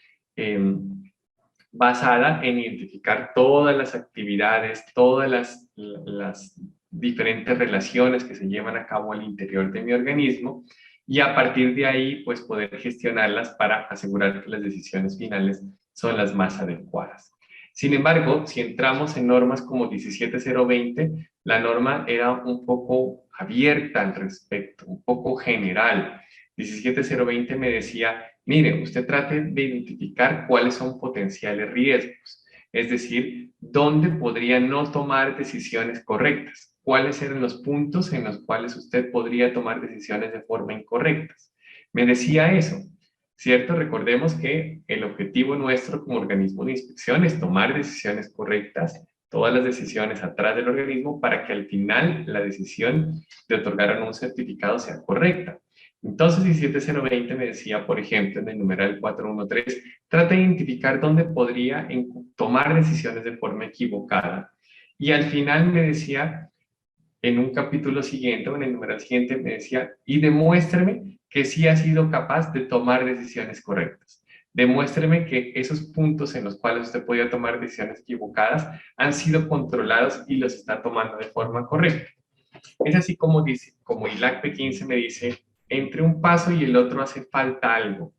basada en identificar todas las actividades, todas las diferentes relaciones que se llevan a cabo al interior de mi organismo y a partir de ahí pues poder gestionarlas para asegurar que las decisiones finales son las más adecuadas. Sin embargo, si entramos en normas como 17020, la norma era un poco abierta al respecto, un poco general. 17020 me decía, mire, usted trate de identificar cuáles son potenciales riesgos, es decir, dónde podría no tomar decisiones correctas, cuáles eran los puntos en los cuales usted podría tomar decisiones de forma incorrectas. Me decía eso, ¿cierto? Recordemos que el objetivo nuestro como organismo de inspección es tomar decisiones correctas, todas las decisiones atrás del organismo para que al final la decisión de otorgar o no un certificado sea correcta. Entonces, 17020 me decía, por ejemplo, en el numeral 413, trata de identificar dónde podría tomar decisiones de forma equivocada. Y al final me decía, en un capítulo siguiente, o en el numeral siguiente, me decía, y demuéstreme que sí ha sido capaz de tomar decisiones correctas. Demuéstreme que esos puntos en los cuales usted podía tomar decisiones equivocadas han sido controlados y los está tomando de forma correcta. Es así como dice, como ILAC P15 me dice, entre un paso y el otro hace falta algo.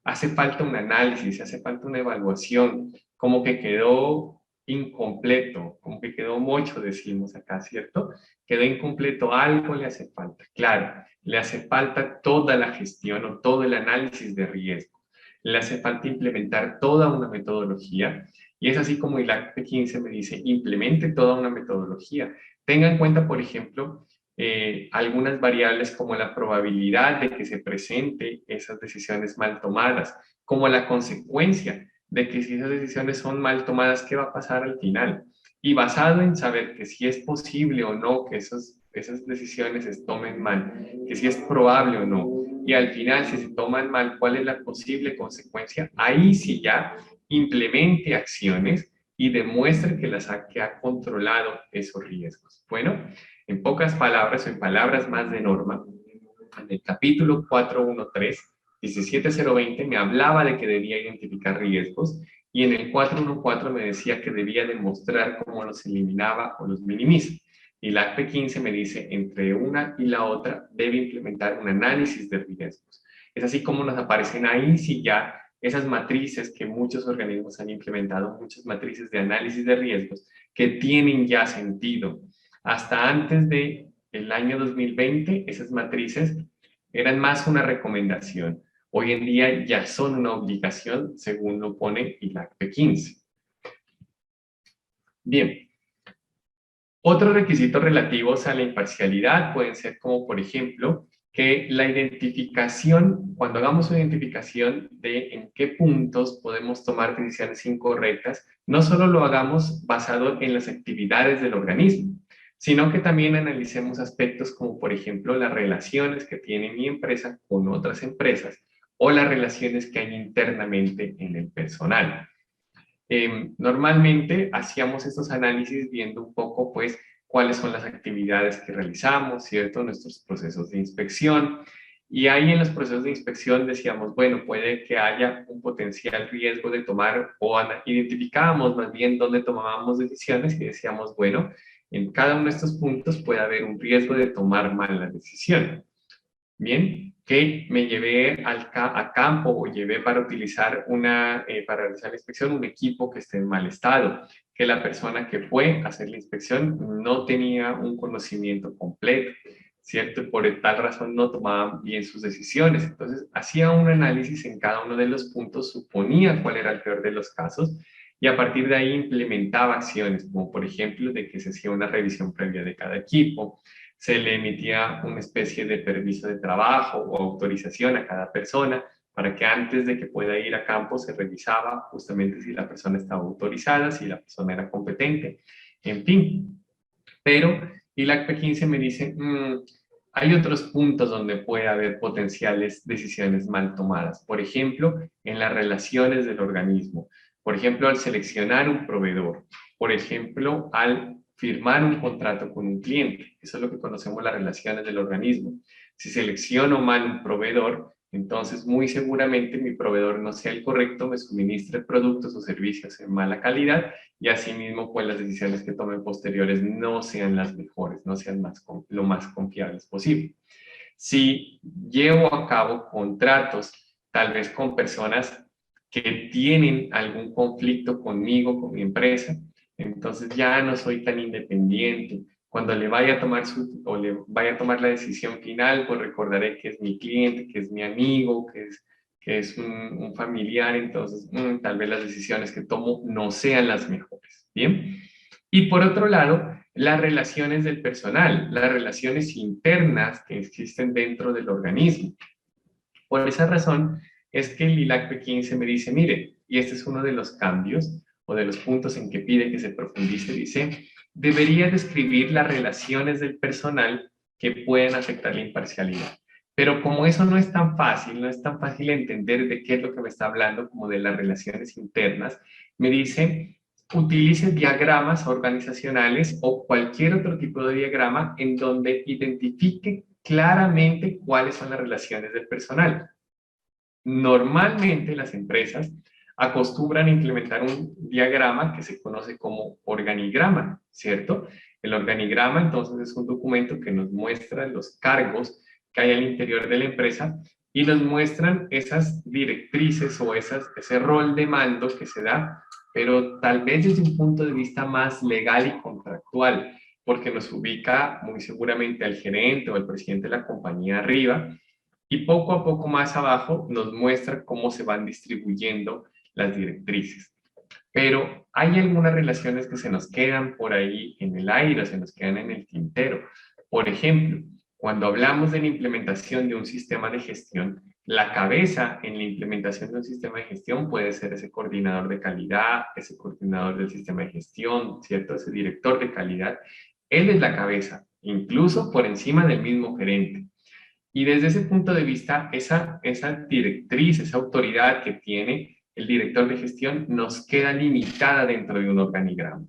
hace falta un análisis, hace falta una evaluación, como que quedó incompleto, como que quedó mocho, decimos acá, ¿cierto? Quedó incompleto, algo le hace falta. Claro, le hace falta toda la gestión o todo el análisis de riesgo. Le hace falta implementar toda una metodología y es así como el ACP15 me dice, implemente toda una metodología. Tenga en cuenta, por ejemplo, algunas variables como la probabilidad de que se presente esas decisiones mal tomadas, como la consecuencia de que si esas decisiones son mal tomadas, ¿qué va a pasar al final? Y basado en saber que si es posible o no que esas decisiones se tomen mal, que si es probable o no, y al final si se toman mal, ¿cuál es la posible consecuencia? Ahí sí ya implemente acciones y demuestre que ha controlado esos riesgos. Bueno, en pocas palabras o en palabras más de norma, en el capítulo 413, 17020 me hablaba de que debía identificar riesgos y en el 414 me decía que debía demostrar cómo los eliminaba o los minimiza. Y la AP 15 me dice, entre una y la otra debe implementar un análisis de riesgos. Es así como nos aparecen ahí sí ya esas matrices que muchos organismos han implementado, muchas matrices de análisis de riesgos que tienen ya sentido. Hasta antes de el año 2020, esas matrices eran más una recomendación. Hoy en día ya son una obligación, según lo pone ILAC P15. Bien, otros requisitos relativos a la imparcialidad pueden ser como, por ejemplo, que la identificación, cuando hagamos una identificación de en qué puntos podemos tomar decisiones incorrectas, no solo lo hagamos basado en las actividades del organismo, sino que también analicemos aspectos como, por ejemplo, las relaciones que tiene mi empresa con otras empresas o las relaciones que hay internamente en el personal. Normalmente hacíamos estos análisis viendo un poco, pues, cuáles son las actividades que realizamos, ¿cierto? Nuestros procesos de inspección. Y ahí en los procesos de inspección decíamos, bueno, puede que haya un potencial riesgo de tomar, o identificábamos más bien dónde tomábamos decisiones y decíamos, bueno, en cada uno de estos puntos puede haber un riesgo de tomar malas decisiones. Bien, que me llevé a campo o llevé para utilizar para realizar la inspección un equipo que esté en mal estado, que la persona que fue a hacer la inspección no tenía un conocimiento completo, ¿cierto? Y por tal razón no tomaba bien sus decisiones. Entonces, hacía un análisis en cada uno de los puntos, suponía cuál era el peor de los casos y a partir de ahí implementaba acciones, como por ejemplo de que se hacía una revisión previa de cada equipo, se le emitía una especie de permiso de trabajo o autorización a cada persona para que antes de que pueda ir a campo se revisaba justamente si la persona estaba autorizada, si la persona era competente, en fin. Pero ILAC P15 me dice, hay otros puntos donde puede haber potenciales decisiones mal tomadas. Por ejemplo, en las relaciones del organismo. Por ejemplo, al seleccionar un proveedor. Por ejemplo, al firmar un contrato con un cliente. Eso es lo que conocemos las relaciones del organismo. Si selecciono mal un proveedor, entonces muy seguramente mi proveedor no sea el correcto, me suministre productos o servicios en mala calidad y asimismo pues las decisiones que tomen posteriores no sean las mejores, no sean lo más confiables posible. Si llevo a cabo contratos tal vez con personas que tienen algún conflicto conmigo, con mi empresa, entonces ya no soy tan independiente. Cuando le vaya a tomar o le vaya a tomar la decisión final, pues recordaré que es mi cliente, que es mi amigo, que es un familiar, entonces tal vez las decisiones que tomo no sean las mejores. Bien. Y por otro lado, las relaciones del personal, las relaciones internas que existen dentro del organismo. Por esa razón es que el ILAC P15 me dice, mire, y este es uno de los cambios o de los puntos en que pide que se profundice, dice, debería describir las relaciones del personal que pueden afectar la imparcialidad. Pero como eso no es tan fácil, no es tan fácil entender de qué es lo que me está hablando, como de las relaciones internas, me dice, utilice diagramas organizacionales o cualquier otro tipo de diagrama en donde identifique claramente cuáles son las relaciones del personal. Normalmente las empresas acostumbran a implementar un diagrama que se conoce como organigrama, ¿cierto? El organigrama entonces es un documento que nos muestra los cargos que hay al interior de la empresa y nos muestran esas directrices o ese rol de mando que se da, pero tal vez desde un punto de vista más legal y contractual, porque nos ubica muy seguramente al gerente o al presidente de la compañía arriba, y poco a poco más abajo nos muestra cómo se van distribuyendo las directrices. Pero hay algunas relaciones que se nos quedan por ahí en el aire, se nos quedan en el tintero. Por ejemplo, cuando hablamos de la implementación de un sistema de gestión, la cabeza en la implementación de un sistema de gestión puede ser ese coordinador de calidad, ese coordinador del sistema de gestión, ¿cierto? Ese director de calidad. Él es la cabeza, incluso por encima del mismo gerente. Y desde ese punto de vista, esa directriz, esa autoridad que tiene el director de gestión nos queda limitada dentro de un organigrama.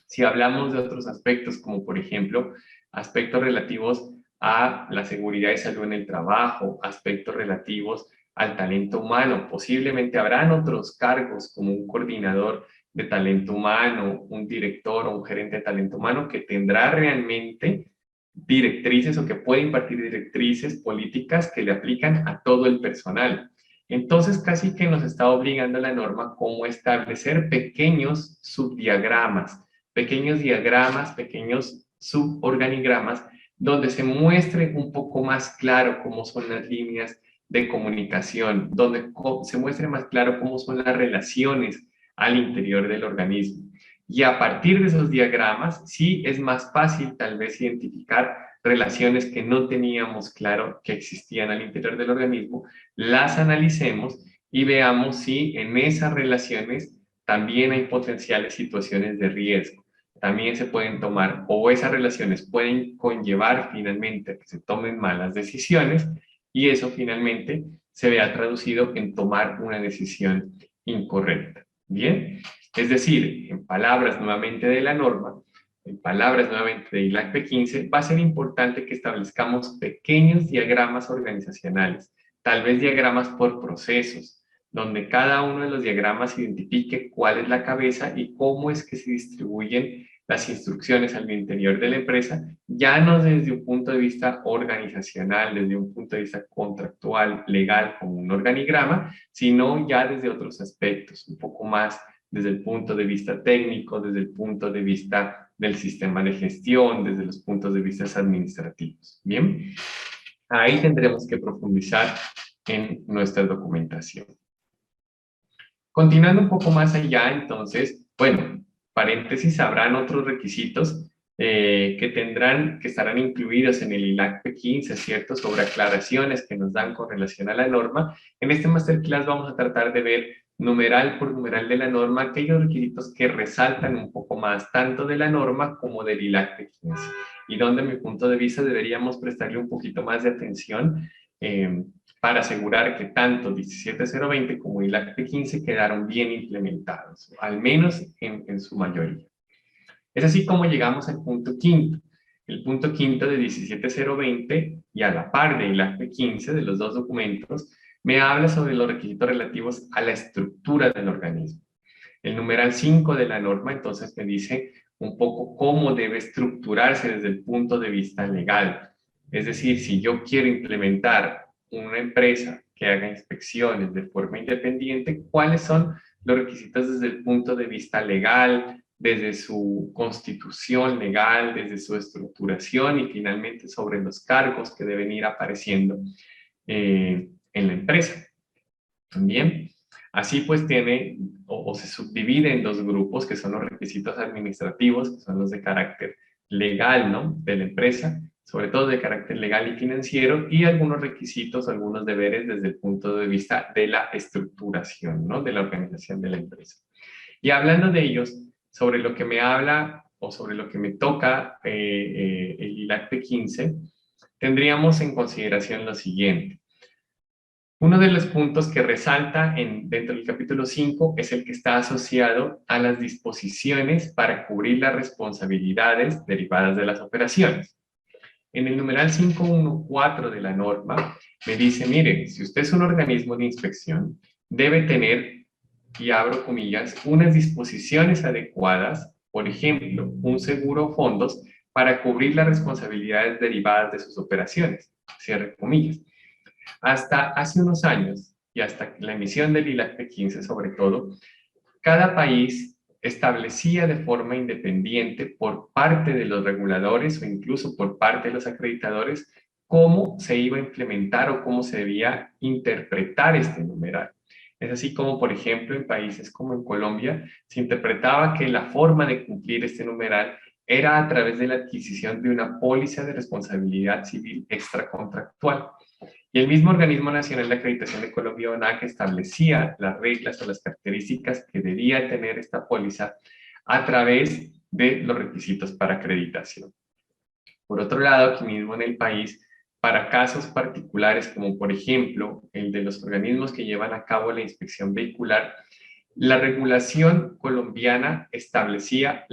Si hablamos de otros aspectos, como por ejemplo, aspectos relativos a la seguridad y salud en el trabajo, aspectos relativos al talento humano, posiblemente habrán otros cargos como un coordinador de talento humano, un director o un gerente de talento humano que tendrá realmente directrices o que puede impartir directrices políticas que le aplican a todo el personal. Entonces, casi que nos está obligando la norma cómo establecer pequeños subdiagramas, pequeños diagramas, pequeños suborganigramas, donde se muestre un poco más claro cómo son las líneas de comunicación, donde se muestre más claro cómo son las relaciones al interior del organismo. Y a partir de esos diagramas, sí es más fácil tal vez identificar relaciones que no teníamos claro que existían al interior del organismo, las analicemos y veamos si en esas relaciones también hay potenciales situaciones de riesgo. También se pueden tomar, o esas relaciones pueden conllevar finalmente a que se tomen malas decisiones y eso finalmente se vea traducido en tomar una decisión incorrecta. Bien, es decir, en palabras nuevamente de la norma, en palabras nuevamente de ILAC P15, va a ser importante que establezcamos pequeños diagramas organizacionales, tal vez diagramas por procesos, donde cada uno de los diagramas identifique cuál es la cabeza y cómo es que se distribuyen las instrucciones al interior de la empresa, ya no desde un punto de vista organizacional, desde un punto de vista contractual, legal, como un organigrama, sino ya desde otros aspectos, un poco más desde el punto de vista técnico, desde el punto de vista del sistema de gestión, desde los puntos de vista administrativos. Bien, ahí tendremos que profundizar en nuestra documentación. Continuando un poco más allá, entonces, bueno, paréntesis, habrán otros requisitos que estarán incluidos en el ILAC P15, ¿cierto? Sobre aclaraciones que nos dan con relación a la norma. En este masterclass vamos a tratar de ver numeral por numeral de la norma aquellos requisitos que resaltan un poco más tanto de la norma como del ILAC P15 y donde, a mi punto de vista, deberíamos prestarle un poquito más de atención para asegurar que tanto 17020 como ILAC P15 quedaron bien implementados, al menos en su mayoría. Es así como llegamos al punto quinto. El punto quinto de 17020 y a la par de ILAC P15 de los dos documentos me habla sobre los requisitos relativos a la estructura del organismo. El numeral 5 de la norma entonces me dice un poco cómo debe estructurarse desde el punto de vista legal. Es decir, si yo quiero implementar una empresa que haga inspecciones de forma independiente, ¿cuáles son los requisitos desde el punto de vista legal, desde su constitución legal, desde su estructuración y finalmente sobre los cargos que deben ir apareciendo en la empresa? También, así pues tiene o se subdivide en dos grupos que son los requisitos administrativos, que son los de carácter legal, ¿no? De la empresa, sobre todo de carácter legal y financiero, y algunos requisitos, algunos deberes desde el punto de vista de la estructuración, ¿no? De la organización de la empresa. Y hablando de ellos, sobre lo que me habla o sobre lo que me toca el ILAC P15, tendríamos en consideración lo siguiente. Uno de los puntos que resalta dentro del capítulo 5 es el que está asociado a las disposiciones para cubrir las responsabilidades derivadas de las operaciones. En el numeral 5.1.4 de la norma me dice, mire, si usted es un organismo de inspección, debe tener, y abro comillas, unas disposiciones adecuadas, por ejemplo, un seguro fondos para cubrir las responsabilidades derivadas de sus operaciones, cierre comillas. Hasta hace unos años, y hasta la emisión del ILAC 15 sobre todo, cada país establecía de forma independiente por parte de los reguladores o incluso por parte de los acreditadores cómo se iba a implementar o cómo se debía interpretar este numeral. Es así como, por ejemplo, en países como en Colombia, se interpretaba que la forma de cumplir este numeral era a través de la adquisición de una póliza de responsabilidad civil extracontractual. Y el mismo Organismo Nacional de Acreditación de Colombia, ONAC, establecía las reglas o las características que debía tener esta póliza a través de los requisitos para acreditación. Por otro lado, aquí mismo en el país, para casos particulares como por ejemplo el de los organismos que llevan a cabo la inspección vehicular, la regulación colombiana establecía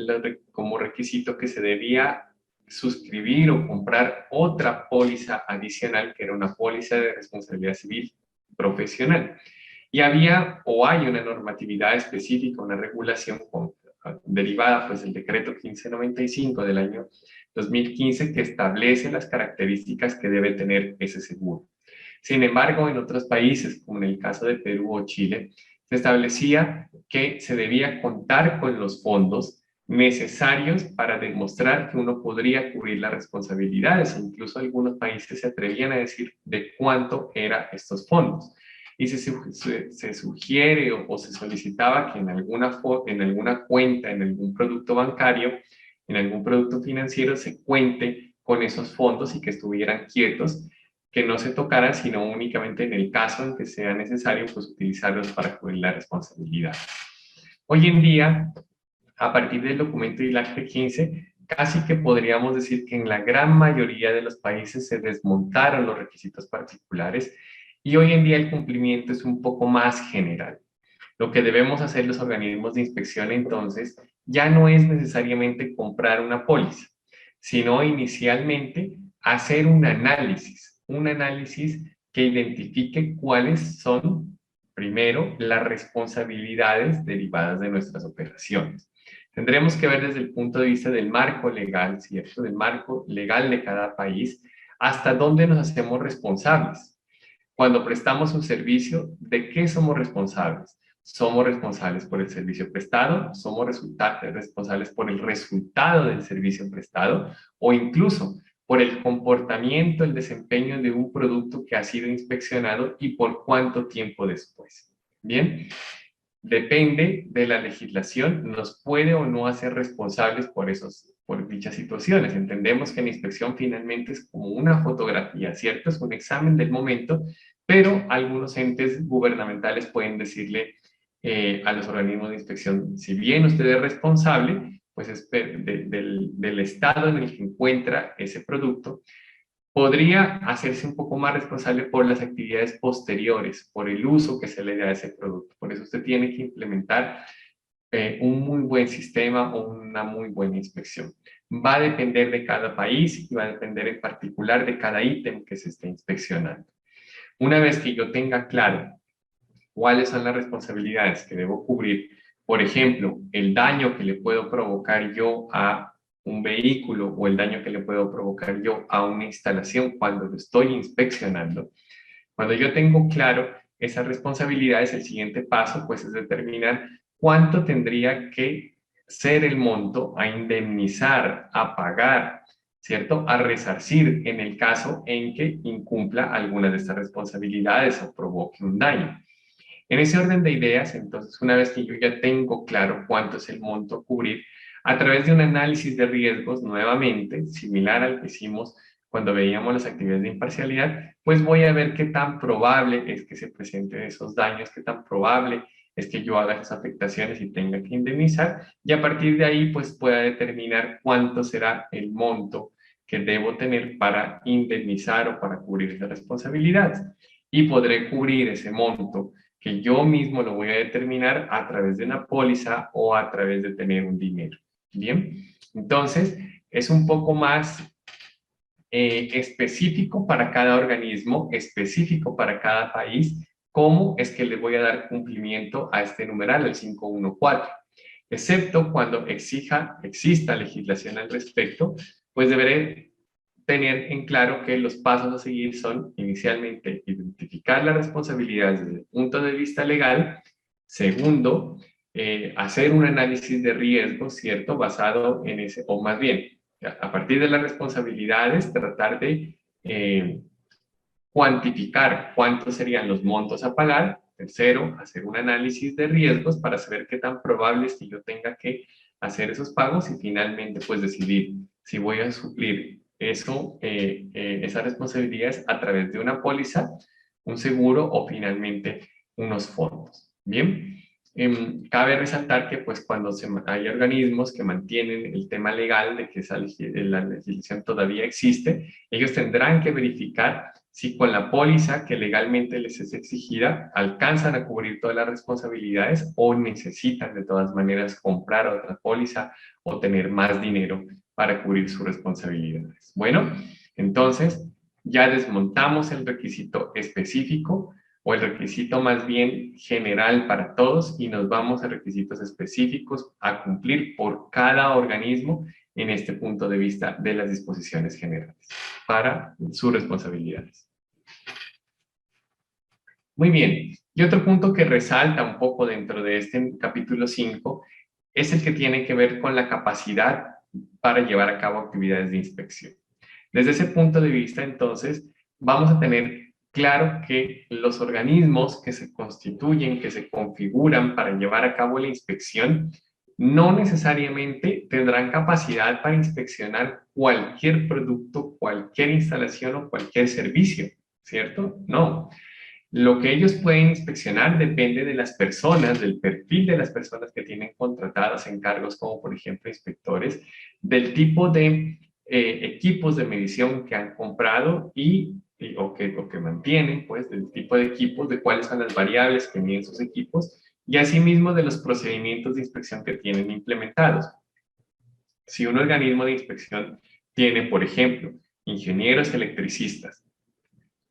como requisito que se debía suscribir o comprar otra póliza adicional, que era una póliza de responsabilidad civil profesional. Y había o hay una normatividad específica, una regulación derivada pues del decreto 1595 del año 2015 que establece las características que debe tener ese seguro. Sin embargo, en otros países, como en el caso de Perú o Chile, se establecía que se debía contar con los fondos necesarios para demostrar que uno podría cubrir las responsabilidades. Incluso algunos países se atrevían a decir de cuánto eran estos fondos. Y se sugiere o se solicitaba que en alguna cuenta, en algún producto bancario, en algún producto financiero, se cuente con esos fondos y que estuvieran quietos, que no se tocaran, sino únicamente en el caso en que sea necesario, pues utilizarlos para cubrir la responsabilidad. Hoy en día, a partir del documento ILAC 15, casi que podríamos decir que en la gran mayoría de los países se desmontaron los requisitos particulares y hoy en día el cumplimiento es un poco más general. Lo que debemos hacer los organismos de inspección entonces ya no es necesariamente comprar una póliza, sino inicialmente hacer un análisis que identifique cuáles son, primero, las responsabilidades derivadas de nuestras operaciones. Tendremos que ver desde el punto de vista del marco legal, ¿cierto? Del marco legal de cada país, hasta dónde nos hacemos responsables. Cuando prestamos un servicio, ¿de qué somos responsables? Somos responsables por el servicio prestado, somos responsables por el resultado del servicio prestado o incluso por el comportamiento, el desempeño de un producto que ha sido inspeccionado y por cuánto tiempo después. Bien, depende de la legislación, nos puede o no hacer responsables por dichas situaciones. Entendemos que la inspección finalmente es como una fotografía, ¿cierto? Es un examen del momento, pero algunos entes gubernamentales pueden decirle a los organismos de inspección, si bien usted es responsable, pues es del estado en el que encuentra ese producto, podría hacerse un poco más responsable por las actividades posteriores, por el uso que se le da a ese producto. Por eso usted tiene que implementar un muy buen sistema o una muy buena inspección. Va a depender de cada país y va a depender en particular de cada ítem que se esté inspeccionando. Una vez que yo tenga claro cuáles son las responsabilidades que debo cubrir, por ejemplo, el daño que le puedo provocar yo a un vehículo o el daño que le puedo provocar yo a una instalación cuando lo estoy inspeccionando. Cuando yo tengo claro esas responsabilidades, el siguiente paso pues es determinar cuánto tendría que ser el monto a indemnizar, a pagar, ¿cierto? A resarcir en el caso en que incumpla alguna de estas responsabilidades o provoque un daño. En ese orden de ideas, entonces, una vez que yo ya tengo claro cuánto es el monto a cubrir, a través de un análisis de riesgos, nuevamente, similar al que hicimos cuando veíamos las actividades de imparcialidad, pues voy a ver qué tan probable es que se presenten esos daños, qué tan probable es que yo haga esas afectaciones y tenga que indemnizar, y a partir de ahí, pues pueda determinar cuánto será el monto que debo tener para indemnizar o para cubrir esa responsabilidad. Y podré cubrir ese monto que yo mismo lo voy a determinar a través de una póliza o a través de tener un dinero. Bien, entonces es un poco más específico para cada organismo, específico para cada país, cómo es que le voy a dar cumplimiento a este numeral, el 514. Excepto cuando exista legislación al respecto, pues deberé tener en claro que los pasos a seguir son, inicialmente, identificar las responsabilidades desde el punto de vista legal. Segundo, hacer un análisis de riesgo, ¿cierto? Basado en ese, o más bien, a partir de las responsabilidades, tratar de cuantificar cuántos serían los montos a pagar. Tercero, hacer un análisis de riesgos para saber qué tan probable es que yo tenga que hacer esos pagos y finalmente pues decidir si voy a suplir eso, esas responsabilidades a través de una póliza, un seguro o finalmente unos fondos. Bien, cabe resaltar que pues cuando hay organismos que mantienen el tema legal de que la legislación todavía existe, ellos tendrán que verificar si con la póliza que legalmente les es exigida alcanzan a cubrir todas las responsabilidades o necesitan de todas maneras comprar otra póliza o tener más dinero para cubrir sus responsabilidades. Bueno, entonces ya desmontamos el requisito específico o el requisito más bien general para todos y nos vamos a requisitos específicos a cumplir por cada organismo en este punto de vista de las disposiciones generales para sus responsabilidades. Muy bien, y otro punto que resalta un poco dentro de este capítulo 5 es el que tiene que ver con la capacidad para llevar a cabo actividades de inspección. Desde ese punto de vista, entonces, vamos a tener claro que los organismos que se constituyen, que se configuran para llevar a cabo la inspección, no necesariamente tendrán capacidad para inspeccionar cualquier producto, cualquier instalación o cualquier servicio, ¿cierto? No. Lo que ellos pueden inspeccionar depende de las personas, del perfil de las personas que tienen contratadas en cargos como por ejemplo inspectores, del tipo de equipos de medición que han comprado o que mantienen, pues del tipo de equipos, de cuáles son las variables que miden sus equipos y asimismo de los procedimientos de inspección que tienen implementados. Si un organismo de inspección tiene, por ejemplo, ingenieros electricistas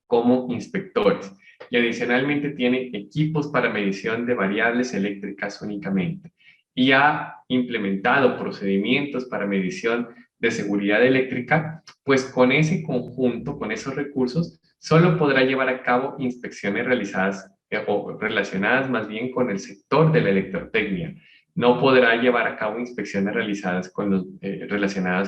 como inspectores, y adicionalmente tiene equipos para medición de variables eléctricas únicamente y ha implementado procedimientos para medición de seguridad eléctrica, pues con ese conjunto, con esos recursos, solo podrá llevar a cabo inspecciones realizadas o relacionadas más bien con el sector de la electrotecnia. No podrá llevar a cabo inspecciones relacionadas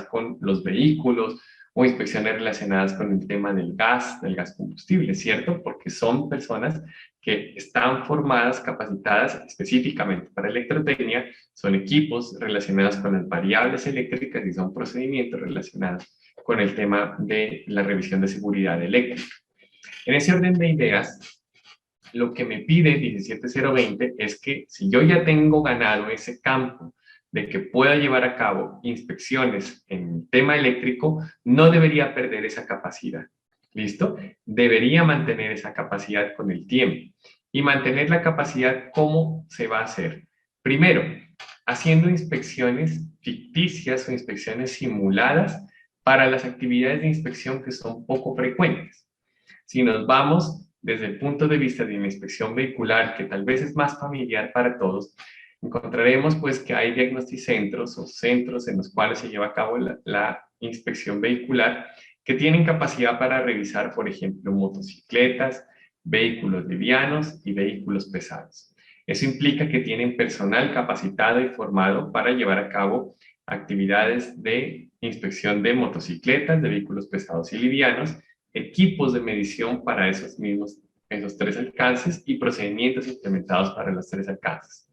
con los vehículos, o inspecciones relacionadas con el tema del gas combustible, ¿cierto? Porque son personas que están formadas, capacitadas específicamente para electrotecnia, son equipos relacionados con las variables eléctricas y son procedimientos relacionados con el tema de la revisión de seguridad eléctrica. En ese orden de ideas, lo que me pide 17020 es que si yo ya tengo ganado ese campo de que pueda llevar a cabo inspecciones en tema eléctrico, no debería perder esa capacidad. ¿Listo? Debería mantener esa capacidad con el tiempo. Y mantener la capacidad, ¿cómo se va a hacer? Primero, haciendo inspecciones ficticias o inspecciones simuladas para las actividades de inspección que son poco frecuentes. Si nos vamos desde el punto de vista de una inspección vehicular, que tal vez es más familiar para todos, encontraremos pues que hay diagnosticentros o centros en los cuales se lleva a cabo la inspección vehicular que tienen capacidad para revisar, por ejemplo, motocicletas, vehículos livianos y vehículos pesados. Eso implica que tienen personal capacitado y formado para llevar a cabo actividades de inspección de motocicletas, de vehículos pesados y livianos, equipos de medición para esos tres alcances y procedimientos implementados para los tres alcances.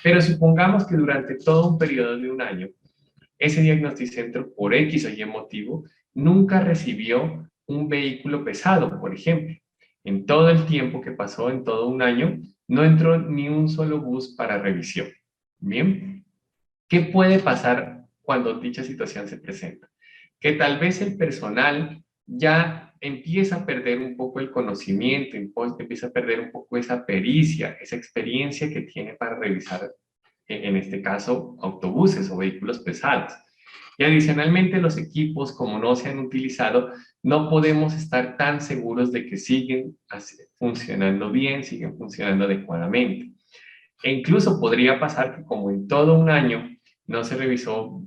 Pero supongamos que durante todo un periodo de un año, ese diagnosticentro, por X o Y motivo, nunca recibió un vehículo pesado, por ejemplo. En todo el tiempo que pasó, en todo un año, no entró ni un solo bus para revisión. Bien, ¿qué puede pasar cuando dicha situación se presenta? Que tal vez el personal ya empieza a perder un poco el conocimiento, empieza a perder un poco esa pericia, esa experiencia que tiene para revisar, en este caso, autobuses o vehículos pesados. Y adicionalmente los equipos, como no se han utilizado, no podemos estar tan seguros de que siguen funcionando bien, siguen funcionando adecuadamente. E incluso podría pasar que como en todo un año no se revisó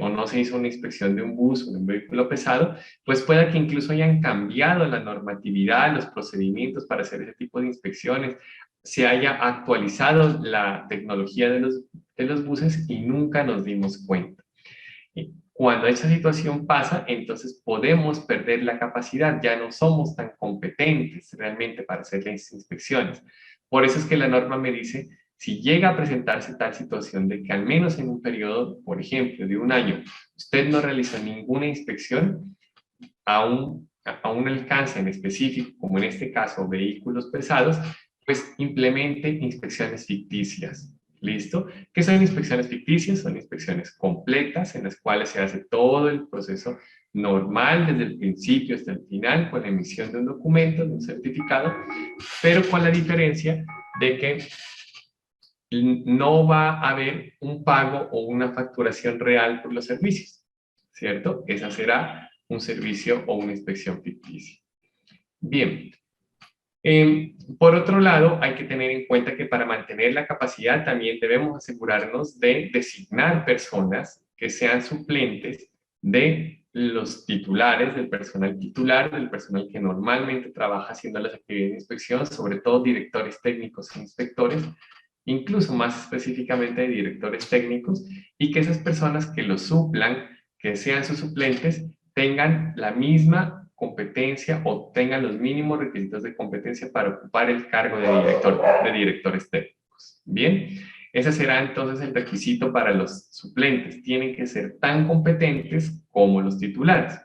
o no se hizo una inspección de un bus o de un vehículo pesado, pues pueda que incluso hayan cambiado la normatividad, los procedimientos para hacer ese tipo de inspecciones, se haya actualizado la tecnología de los buses y nunca nos dimos cuenta. Y cuando esa situación pasa, entonces podemos perder la capacidad, ya no somos tan competentes realmente para hacer las inspecciones. Por eso es que la norma me dice, si llega a presentarse tal situación de que al menos en un periodo, por ejemplo, de un año, usted no realizó ninguna inspección a un alcance en específico, como en este caso vehículos pesados, pues implemente inspecciones ficticias. ¿Listo? ¿Qué son inspecciones ficticias? Son inspecciones completas en las cuales se hace todo el proceso normal desde el principio hasta el final con la emisión de un documento, de un certificado, pero con la diferencia de que no va a haber un pago o una facturación real por los servicios, ¿cierto? Esa será un servicio o una inspección ficticia. Bien, por otro lado, hay que tener en cuenta que para mantener la capacidad también debemos asegurarnos de designar personas que sean suplentes de los titulares, del personal titular, del personal que normalmente trabaja haciendo las actividades de inspección, sobre todo directores técnicos e inspectores, incluso más específicamente de directores técnicos, y que esas personas que los suplan, que sean sus suplentes, tengan la misma competencia o tengan los mínimos requisitos de competencia para ocupar el cargo de directores técnicos. Bien, ese será entonces el requisito para los suplentes. Tienen que ser tan competentes como los titulares.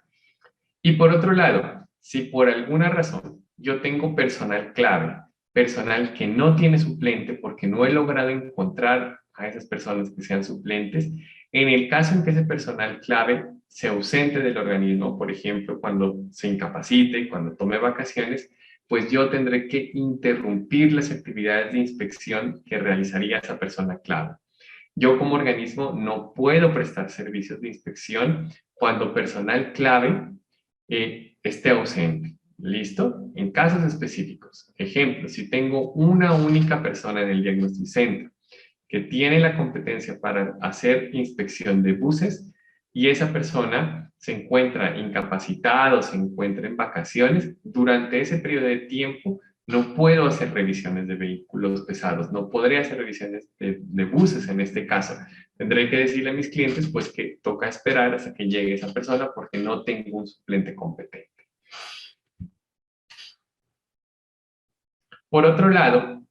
Y por otro lado, si por alguna razón yo tengo personal clave, personal que no tiene suplente porque no he logrado encontrar a esas personas que sean suplentes, en el caso en que ese personal clave se ausente del organismo, por ejemplo, cuando se incapacite, cuando tome vacaciones, pues yo tendré que interrumpir las actividades de inspección que realizaría esa persona clave. Yo como organismo no puedo prestar servicios de inspección cuando personal clave esté ausente. ¿Listo? En casos específicos. Ejemplo, si tengo una única persona en el Diagnostic Center que tiene la competencia para hacer inspección de buses y esa persona se encuentra incapacitada o se encuentra en vacaciones, durante ese periodo de tiempo no puedo hacer revisiones de vehículos pesados, no podré hacer revisiones de buses en este caso. Tendré que decirle a mis clientes pues que toca esperar hasta que llegue esa persona porque no tengo un suplente competente. Por otro lado,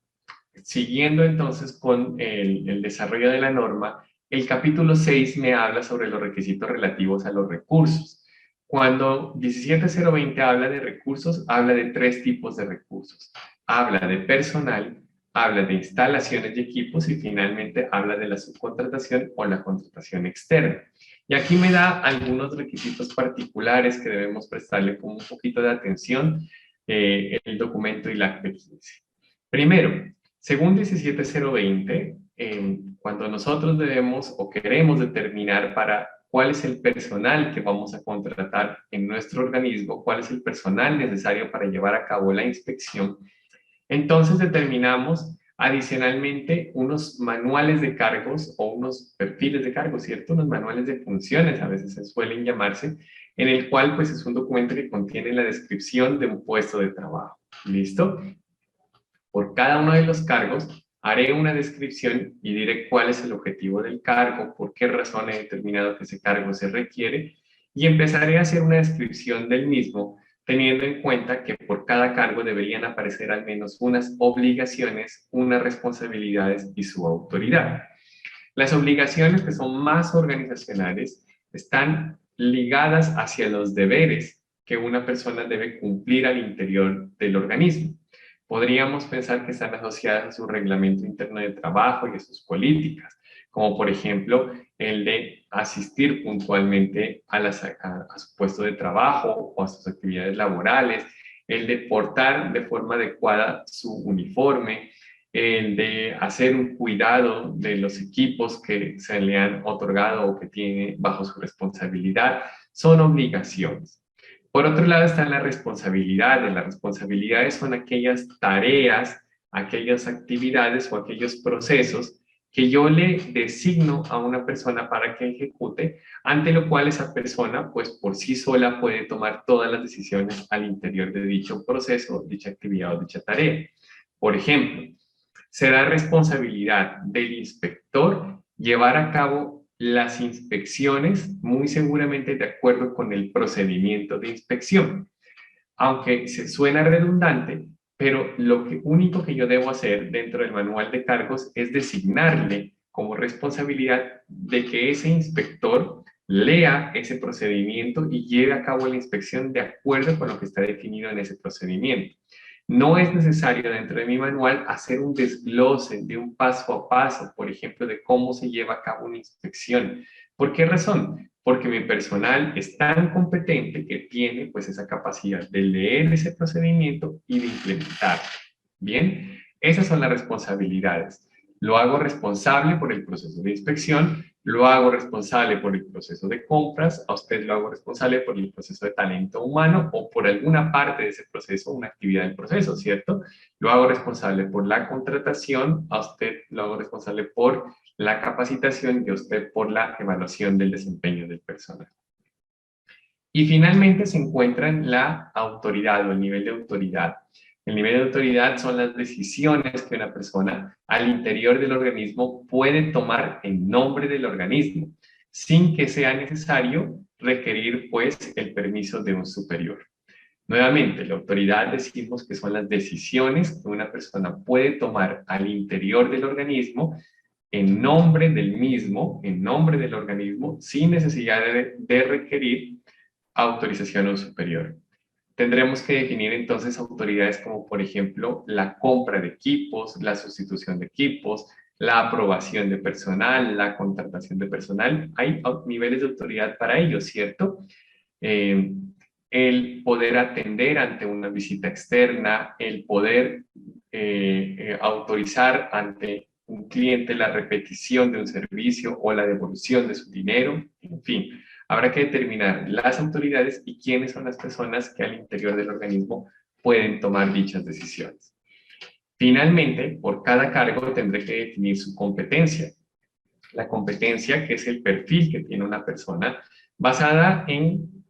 siguiendo entonces con el desarrollo de la norma, el capítulo 6 me habla sobre los requisitos relativos a los recursos. Cuando 17020 habla de recursos, habla de tres tipos de recursos. Habla de personal, habla de instalaciones y equipos y finalmente habla de la subcontratación o la contratación externa. Y aquí me da algunos requisitos particulares que debemos prestarle con un poquito de atención el documento ILAC P15. Primero, según 17020, cuando nosotros debemos o queremos determinar para cuál es el personal que vamos a contratar en nuestro organismo, cuál es el personal necesario para llevar a cabo la inspección, entonces determinamos adicionalmente unos manuales de cargos o unos perfiles de cargos, ¿cierto? Unos manuales de funciones, a veces se suelen llamarse, en el cual pues es un documento que contiene la descripción de un puesto de trabajo. ¿Listo? Por cada uno de los cargos haré una descripción y diré cuál es el objetivo del cargo, por qué razón he determinado que ese cargo se requiere y empezaré a hacer una descripción del mismo teniendo en cuenta que por cada cargo deberían aparecer al menos unas obligaciones, unas responsabilidades y su autoridad. Las obligaciones que son más organizacionales están ligadas hacia los deberes que una persona debe cumplir al interior del organismo. Podríamos pensar que están asociadas a su reglamento interno de trabajo y a sus políticas, como por ejemplo el de asistir puntualmente a su puesto de trabajo o a sus actividades laborales, el de portar de forma adecuada su uniforme, el de hacer un cuidado de los equipos que se le han otorgado o que tiene bajo su responsabilidad, son obligaciones. Por otro lado están las responsabilidades. Las responsabilidades son aquellas tareas, aquellas actividades o aquellos procesos que yo le designo a una persona para que ejecute, ante lo cual esa persona, pues por sí sola puede tomar todas las decisiones al interior de dicho proceso, dicha actividad o dicha tarea. Por ejemplo, será responsabilidad del inspector llevar a cabo las inspecciones, muy seguramente de acuerdo con el procedimiento de inspección. Aunque se suena redundante, pero único que yo debo hacer dentro del manual de cargos es designarle como responsabilidad de que ese inspector lea ese procedimiento y lleve a cabo la inspección de acuerdo con lo que está definido en ese procedimiento. No es necesario dentro de mi manual hacer un desglose de un paso a paso, por ejemplo, de cómo se lleva a cabo una inspección. ¿Por qué razón? Porque mi personal es tan competente que tiene pues esa capacidad de leer ese procedimiento y de implementarlo. Bien, esas son las responsabilidades. Lo hago responsable por el proceso de inspección, lo hago responsable por el proceso de compras, a usted lo hago responsable por el proceso de talento humano o por alguna parte de ese proceso, una actividad del proceso, ¿cierto? Lo hago responsable por la contratación, a usted lo hago responsable por la capacitación y a usted por la evaluación del desempeño del personal. Y finalmente se encuentra en la autoridad o el nivel de autoridad. El nivel de autoridad son las decisiones que una persona al interior del organismo puede tomar en nombre del organismo, sin que sea necesario requerir pues el permiso de un superior. Nuevamente, la autoridad decimos que son las decisiones que una persona puede tomar al interior del organismo en nombre del mismo, en nombre del organismo, sin necesidad de requerir autorización a un superior. Tendremos que definir entonces autoridades como, por ejemplo, la compra de equipos, la sustitución de equipos, la aprobación de personal, la contratación de personal. Hay niveles de autoridad para ello, ¿cierto? Eh, el poder atender ante una visita externa, el poder autorizar ante un cliente la repetición de un servicio o la devolución de su dinero, en fin. Habrá que determinar las autoridades y quiénes son las personas que al interior del organismo pueden tomar dichas decisiones. Finalmente, por cada cargo tendré que definir su competencia. La competencia, que es el perfil que tiene una persona, basada en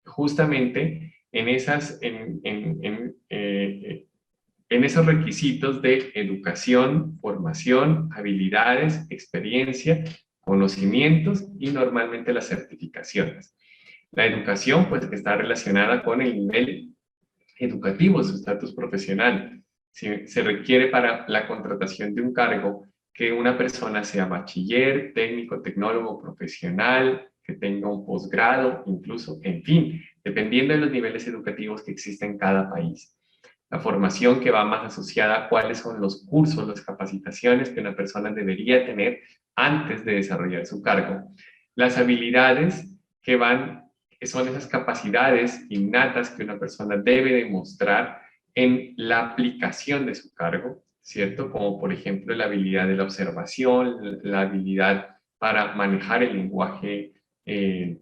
justamente en esos requisitos de educación, formación, habilidades, experiencia, conocimientos y normalmente las certificaciones. La educación, pues, que está relacionada con el nivel educativo, su estatus profesional. Si se requiere para la contratación de un cargo que una persona sea bachiller, técnico, tecnólogo, profesional, que tenga un posgrado, incluso, en fin, dependiendo de los niveles educativos que existen en cada país. La formación que va más asociada a cuáles son los cursos, las capacitaciones que una persona debería tener antes de desarrollar su cargo. Las habilidades que son esas capacidades innatas que una persona debe demostrar en la aplicación de su cargo, ¿cierto? Como por ejemplo la habilidad de la observación, la habilidad para manejar el lenguaje en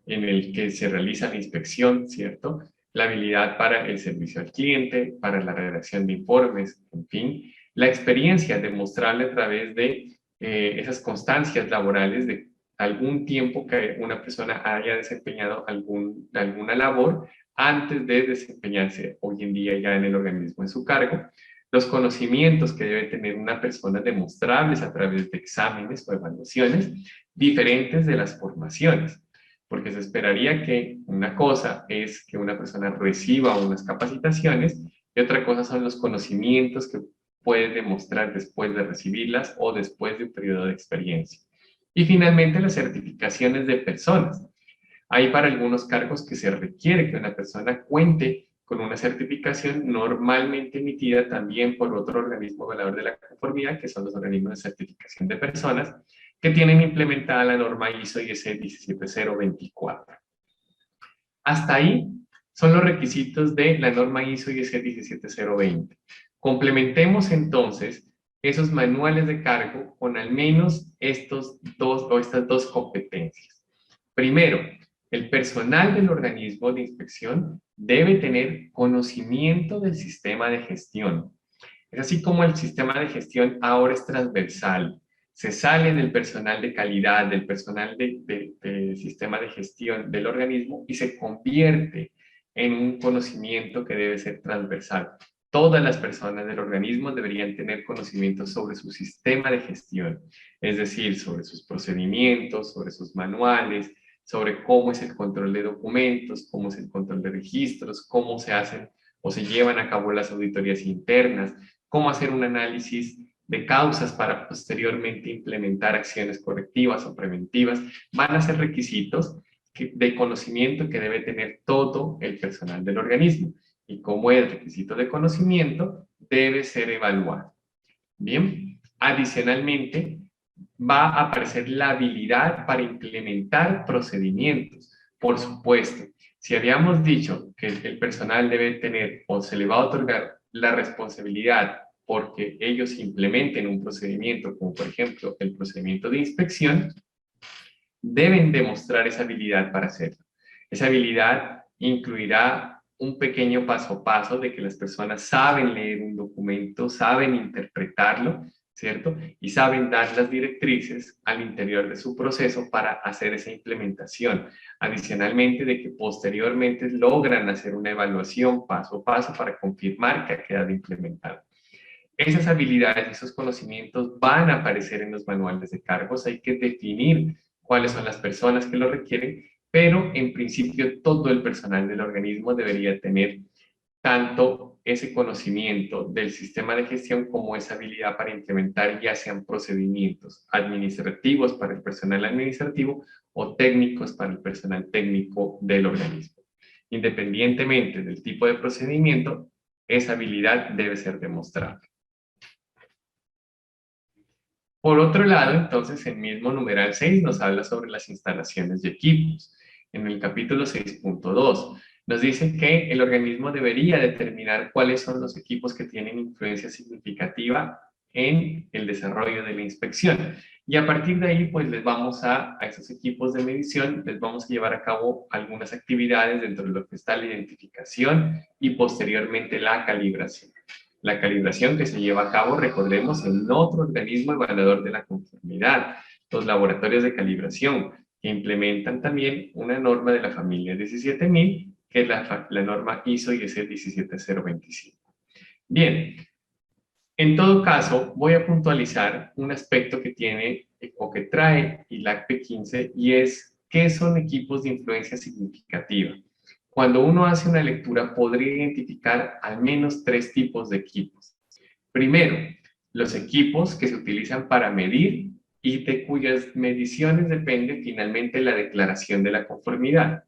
el que se realiza la inspección, ¿cierto? La habilidad para el servicio al cliente, para la redacción de informes, en fin, la experiencia demostrable a través de esas constancias laborales de algún tiempo que una persona haya desempeñado alguna labor antes de desempeñarse hoy en día ya en el organismo en su cargo, los conocimientos que debe tener una persona demostrables a través de exámenes o evaluaciones diferentes de las formaciones, porque se esperaría que una cosa es que una persona reciba unas capacitaciones y otra cosa son los conocimientos que puede demostrar después de recibirlas o después de un periodo de experiencia. Y finalmente, las certificaciones de personas. Hay para algunos cargos que se requiere que una persona cuente con una certificación normalmente emitida también por otro organismo evaluador de la conformidad, que son los organismos de certificación de personas, que tienen implementada la norma ISO IEC 17024. Hasta ahí son los requisitos de la norma ISO IEC 17020. Complementemos entonces esos manuales de cargo con al menos estas dos competencias. Primero, el personal del organismo de inspección debe tener conocimiento del sistema de gestión. Es así como el sistema de gestión ahora es transversal. Se sale del personal de calidad, del personal del sistema de gestión del organismo y se convierte en un conocimiento que debe ser transversal. Todas las personas del organismo deberían tener conocimientos sobre su sistema de gestión, es decir, sobre sus procedimientos, sobre sus manuales, sobre cómo es el control de documentos, cómo es el control de registros, cómo se hacen o se llevan a cabo las auditorías internas, cómo hacer un análisis de causas para posteriormente implementar acciones correctivas o preventivas, van a ser requisitos de conocimiento que debe tener todo el personal del organismo. Y como es requisito de conocimiento, debe ser evaluado. Bien, adicionalmente, va a aparecer la habilidad para implementar procedimientos. Por supuesto, si habíamos dicho que el personal debe tener o se le va a otorgar la responsabilidad porque ellos implementen un procedimiento, como por ejemplo el procedimiento de inspección, deben demostrar esa habilidad para hacerlo. Esa habilidad incluirá un pequeño paso a paso de que las personas saben leer un documento, saben interpretarlo, ¿cierto? Y saben dar las directrices al interior de su proceso para hacer esa implementación. Adicionalmente, de que posteriormente logran hacer una evaluación paso a paso para confirmar que ha quedado implementado. Esas habilidades y esos conocimientos van a aparecer en los manuales de cargos. Hay que definir cuáles son las personas que lo requieren, pero en principio todo el personal del organismo debería tener tanto ese conocimiento del sistema de gestión como esa habilidad para implementar ya sean procedimientos administrativos para el personal administrativo o técnicos para el personal técnico del organismo. Independientemente del tipo de procedimiento, esa habilidad debe ser demostrada. Por otro lado, entonces, el mismo numeral 6 nos habla sobre las instalaciones y equipos. En el capítulo 6.2 nos dice que el organismo debería determinar cuáles son los equipos que tienen influencia significativa en el desarrollo de la inspección. Y a partir de ahí, pues les vamos a esos equipos de medición, les vamos a llevar a cabo algunas actividades dentro de lo que está la identificación y posteriormente la calibración. La calibración que se lleva a cabo, recordemos, en otro organismo evaluador de la conformidad, los laboratorios de calibración, que implementan también una norma de la familia 17000, que es la norma ISO IEC 17025. Bien, en todo caso, voy a puntualizar un aspecto que tiene o que trae ILAC P15 y es qué son equipos de influencia significativa. Cuando uno hace una lectura, podría identificar al menos 3 tipos de equipos. Primero, los equipos que se utilizan para medir y de cuyas mediciones depende finalmente la declaración de la conformidad.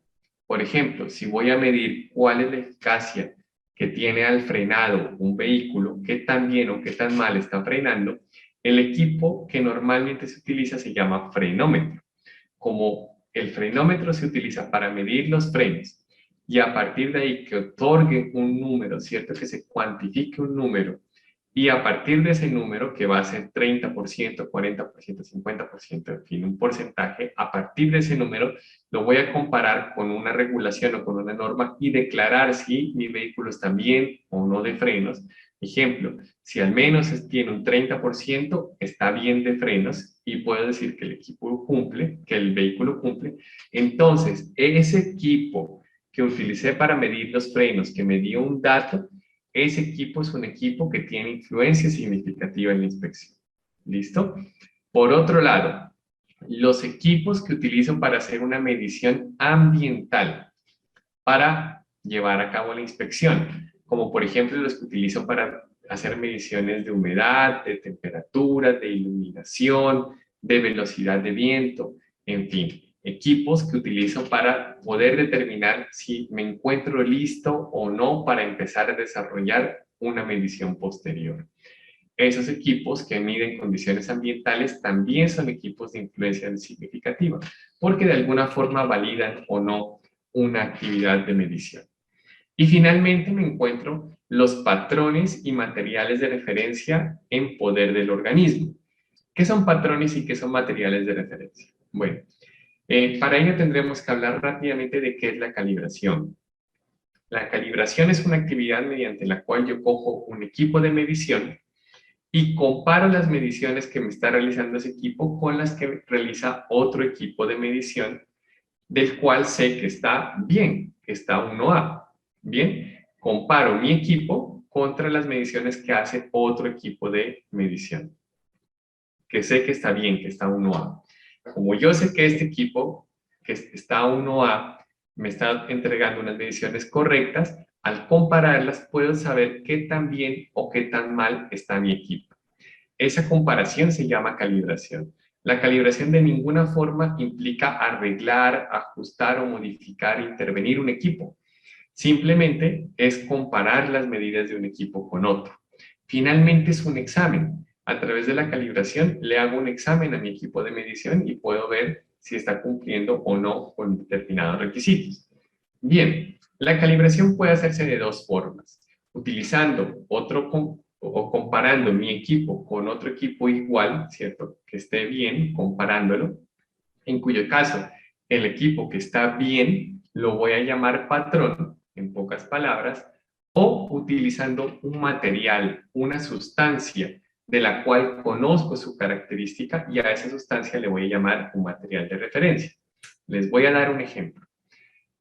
Por ejemplo, si voy a medir cuál es la eficacia que tiene al frenado un vehículo, qué tan bien o qué tan mal está frenando, el equipo que normalmente se utiliza se llama frenómetro. Como el frenómetro se utiliza para medir los frenos y a partir de ahí que otorgue un número, ¿cierto? Que se cuantifique un número y a partir de ese número, que va a ser 30%, 40%, 50%, en fin, un porcentaje, a partir de ese número lo voy a comparar con una regulación o con una norma y declarar si mi vehículo está bien o no de frenos. Ejemplo, si al menos tiene un 30%, está bien de frenos y puedo decir que el equipo cumple, que el vehículo cumple. Entonces, ese equipo que utilicé para medir los frenos, que me dio un dato, ese equipo es un equipo que tiene influencia significativa en la inspección. ¿Listo? Por otro lado, los equipos que utilizo para hacer una medición ambiental para llevar a cabo la inspección, como por ejemplo los que utilizo para hacer mediciones de humedad, de temperatura, de iluminación, de velocidad de viento, en fin, equipos que utilizo para poder determinar si me encuentro listo o no para empezar a desarrollar una medición posterior. Esos equipos que miden condiciones ambientales también son equipos de influencia significativa, porque de alguna forma validan o no una actividad de medición. Y finalmente me encuentro los patrones y materiales de referencia en poder del organismo. ¿Qué son patrones y qué son materiales de referencia? Bueno, para ello tendremos que hablar rápidamente de qué es la calibración. La calibración es una actividad mediante la cual yo cojo un equipo de medición y comparo las mediciones que me está realizando ese equipo con las que realiza otro equipo de medición, del cual sé que está bien, que está 1A. Bien, comparo mi equipo contra las mediciones que hace otro equipo de medición, que sé que está bien, que está 1A. Como yo sé que este equipo que está 1A me está entregando unas mediciones correctas, al compararlas puedo saber qué tan bien o qué tan mal está mi equipo. Esa comparación se llama calibración. La calibración de ninguna forma implica arreglar, ajustar o modificar, intervenir un equipo. Simplemente es comparar las medidas de un equipo con otro. Finalmente es un examen. A través de la calibración le hago un examen a mi equipo de medición y puedo ver si está cumpliendo o no con determinados requisitos. Bien, la calibración puede hacerse de dos formas. Utilizando otro o comparando mi equipo con otro equipo igual, ¿cierto? Que esté bien, comparándolo, en cuyo caso el equipo que está bien lo voy a llamar patrón, en pocas palabras, o utilizando un material, una sustancia de la cual conozco su característica y a esa sustancia le voy a llamar un material de referencia. Les voy a dar un ejemplo.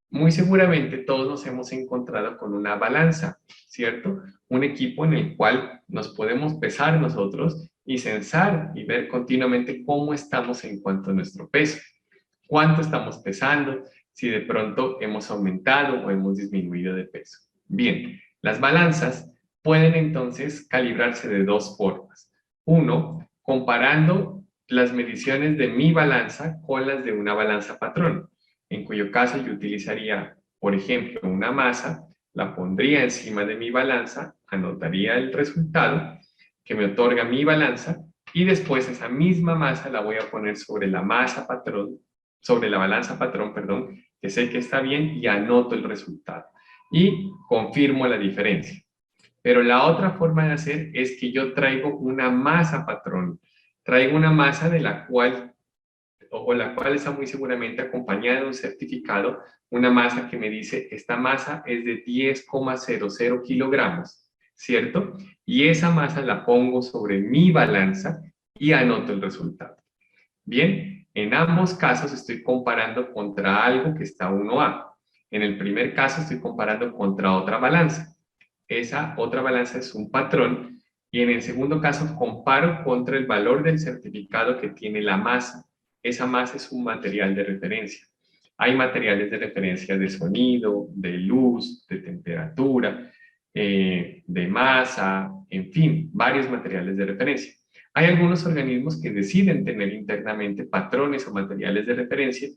Muy seguramente todos nos hemos encontrado con una balanza, ¿cierto? Un equipo en el cual nos podemos pesar nosotros y censar y ver continuamente cómo estamos en cuanto a nuestro peso, cuánto estamos pesando, si de pronto hemos aumentado o hemos disminuido de peso. Bien, las balanzas pueden entonces calibrarse de dos formas. Uno, comparando las mediciones de mi balanza con las de una balanza patrón, en cuyo caso yo utilizaría, por ejemplo, una masa, la pondría encima de mi balanza, anotaría el resultado que me otorga mi balanza y después esa misma masa la voy a poner sobre la masa patrón, sobre la balanza patrón, perdón, que sé que está bien y anoto el resultado y confirmo la diferencia. Pero la otra forma de hacer es que yo traigo una masa patrón, traigo una masa de la cual o la cual está muy seguramente acompañada de un certificado, una masa que me dice, esta masa es de 10,00 kilogramos, ¿cierto? Y esa masa la pongo sobre mi balanza y anoto el resultado. Bien, en ambos casos estoy comparando contra algo que está 1A. En el primer caso estoy comparando contra otra balanza. Esa otra balanza es un patrón y en el segundo caso comparo contra el valor del certificado que tiene la masa. Esa masa es un material de referencia. Hay materiales de referencia de sonido, de luz, de temperatura, de masa, en fin, varios materiales de referencia. Hay algunos organismos que deciden tener internamente patrones o materiales de referencia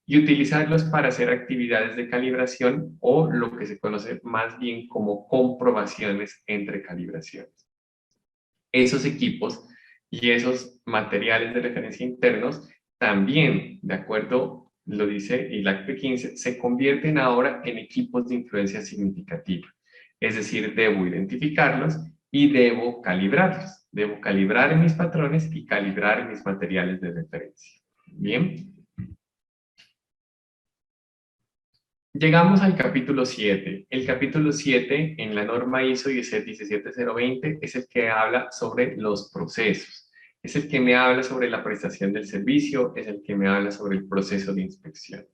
y utilizarlos para hacer actividades de calibración o lo que se conoce más bien como comprobaciones entre calibraciones. Esos equipos y esos materiales de referencia internos también, de acuerdo, lo dice el ILACP 15, se convierten ahora en equipos de influencia significativa. Es decir, debo identificarlos y debo calibrarlos. Debo calibrar mis patrones y calibrar mis materiales de referencia. Bien. Llegamos al capítulo 7. El capítulo 7 en la norma ISO IEC 17020 es el que habla sobre los procesos. Es el que me habla sobre la prestación del servicio, es el que me habla sobre el proceso de inspección.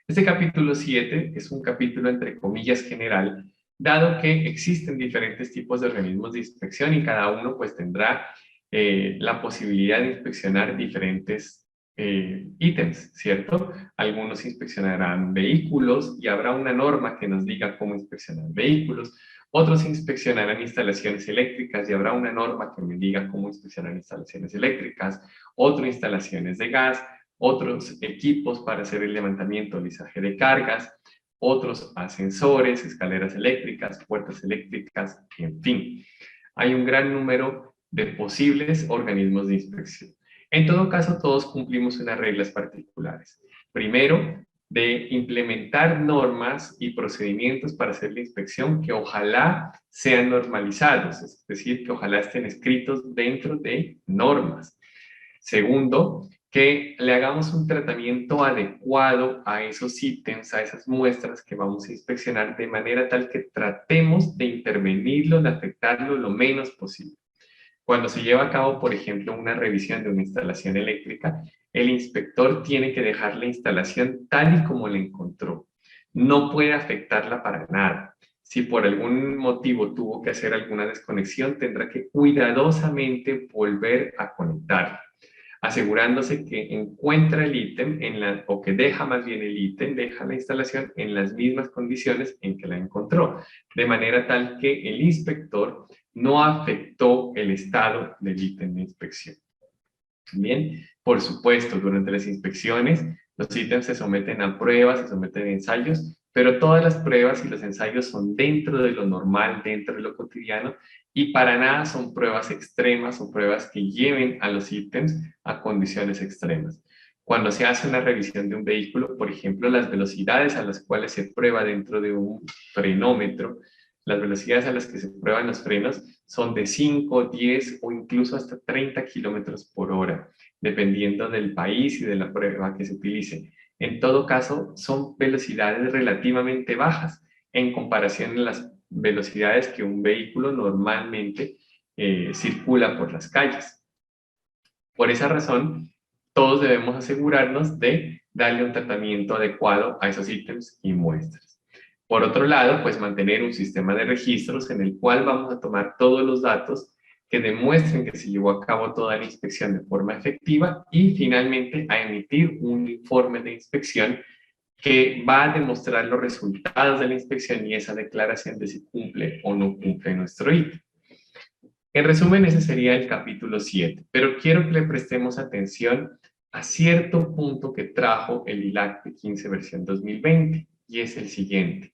Este capítulo 7 es un capítulo entre comillas general, dado que existen diferentes tipos de organismos de inspección y cada uno pues tendrá la posibilidad de inspeccionar diferentes ítems, ¿cierto? Algunos inspeccionarán vehículos y habrá una norma que nos diga cómo inspeccionar vehículos. Otros inspeccionarán instalaciones eléctricas y habrá una norma que me diga cómo inspeccionar instalaciones eléctricas. Otros instalaciones de gas, otros equipos para hacer el levantamiento o lizaje de cargas, otros ascensores, escaleras eléctricas, puertas eléctricas, en fin. Hay un gran número de posibles organismos de inspección. En todo caso, todos cumplimos unas reglas particulares. Primero, de implementar normas y procedimientos para hacer la inspección que ojalá sean normalizados, es decir, que ojalá estén escritos dentro de normas. Segundo, que le hagamos un tratamiento adecuado a esos ítems, a esas muestras que vamos a inspeccionar, de manera tal que tratemos de intervenirlos, de afectarlos lo menos posible. Cuando se lleva a cabo, por ejemplo, una revisión de una instalación eléctrica, el inspector tiene que dejar la instalación tal y como la encontró. No puede afectarla para nada. Si por algún motivo tuvo que hacer alguna desconexión, tendrá que cuidadosamente volver a conectarla, asegurándose que encuentra el ítem o que deja más bien el ítem, deja la instalación en las mismas condiciones en que la encontró, de manera tal que el inspector no afectó el estado del ítem de inspección. Bien, por supuesto, durante las inspecciones los ítems se someten a pruebas, se someten a ensayos, pero todas las pruebas y los ensayos son dentro de lo normal, dentro de lo cotidiano, y para nada son pruebas extremas o pruebas que lleven a los ítems a condiciones extremas. Cuando se hace una revisión de un vehículo, por ejemplo, las velocidades a las cuales se prueba dentro de un frenómetro, las velocidades a las que se prueban los frenos son de 5, 10 o incluso hasta 30 kilómetros por hora, dependiendo del país y de la prueba que se utilice. En todo caso, son velocidades relativamente bajas en comparación a las velocidades que un vehículo normalmente circula por las calles. Por esa razón, todos debemos asegurarnos de darle un tratamiento adecuado a esos ítems y muestras. Por otro lado, pues mantener un sistema de registros en el cual vamos a tomar todos los datos que demuestren que se llevó a cabo toda la inspección de forma efectiva y finalmente a emitir un informe de inspección que va a demostrar los resultados de la inspección y esa declaración de si cumple o no cumple nuestro ítem. En resumen, ese sería el capítulo 7, pero quiero que le prestemos atención a cierto punto que trajo el ILAC P15 versión 2020, y es el siguiente.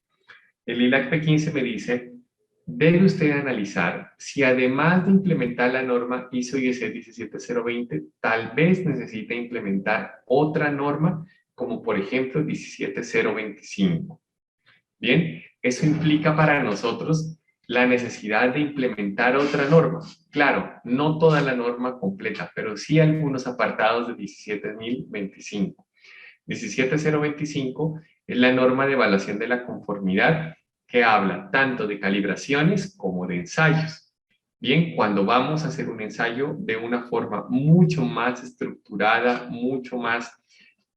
El ILAC P15 me dice, debe usted analizar si además de implementar la norma ISO IEC 17020, tal vez necesita implementar otra norma, como por ejemplo 17025. Bien, eso implica para nosotros la necesidad de implementar otra norma. Claro, no toda la norma completa, pero sí algunos apartados de 17025. 17025 es la norma de evaluación de la conformidad que habla tanto de calibraciones como de ensayos. Bien, cuando vamos a hacer un ensayo de una forma mucho más estructurada, mucho más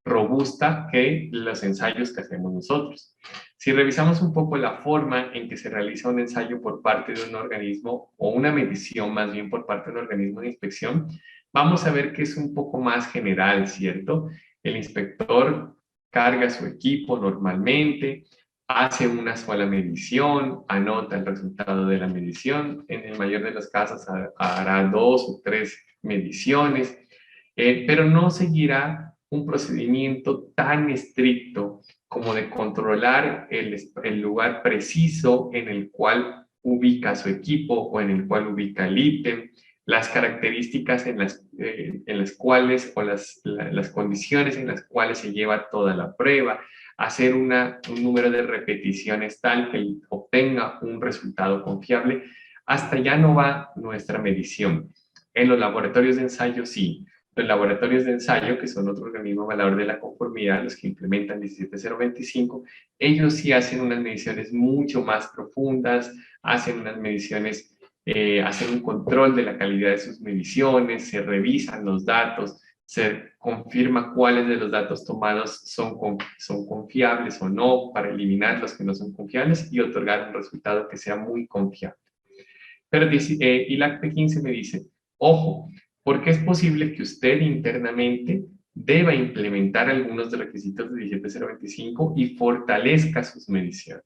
robusta que los ensayos que hacemos nosotros. Si revisamos un poco la forma en que se realiza un ensayo por parte de un organismo, o una medición más bien por parte de un organismo de inspección, vamos a ver que es un poco más general, ¿cierto? El inspector carga su equipo normalmente, hace una sola medición, anota el resultado de la medición, en el mayor de los casos hará 2 o 3 mediciones, pero no seguirá un procedimiento tan estricto como de controlar el lugar preciso en el cual ubica su equipo o en el cual ubica el ítem, las características en las cuales o las condiciones en las cuales se lleva toda la prueba, hacer un número de repeticiones tal que obtenga un resultado confiable. Hasta ya no va nuestra medición. En los laboratorios de ensayo sí. Los laboratorios de ensayo, que son otro organismo evaluador de la conformidad, los que implementan 17025, ellos sí hacen unas mediciones mucho más profundas, hacen unas mediciones, hacen un control de la calidad de sus mediciones, se revisan los datos, se confirma cuáles de los datos tomados son confiables o no, para eliminar los que no son confiables y otorgar un resultado que sea muy confiable. Pero ILAC P15 me dice, ojo, porque es posible que usted internamente deba implementar algunos de los requisitos de 17025 y fortalezca sus mediciones.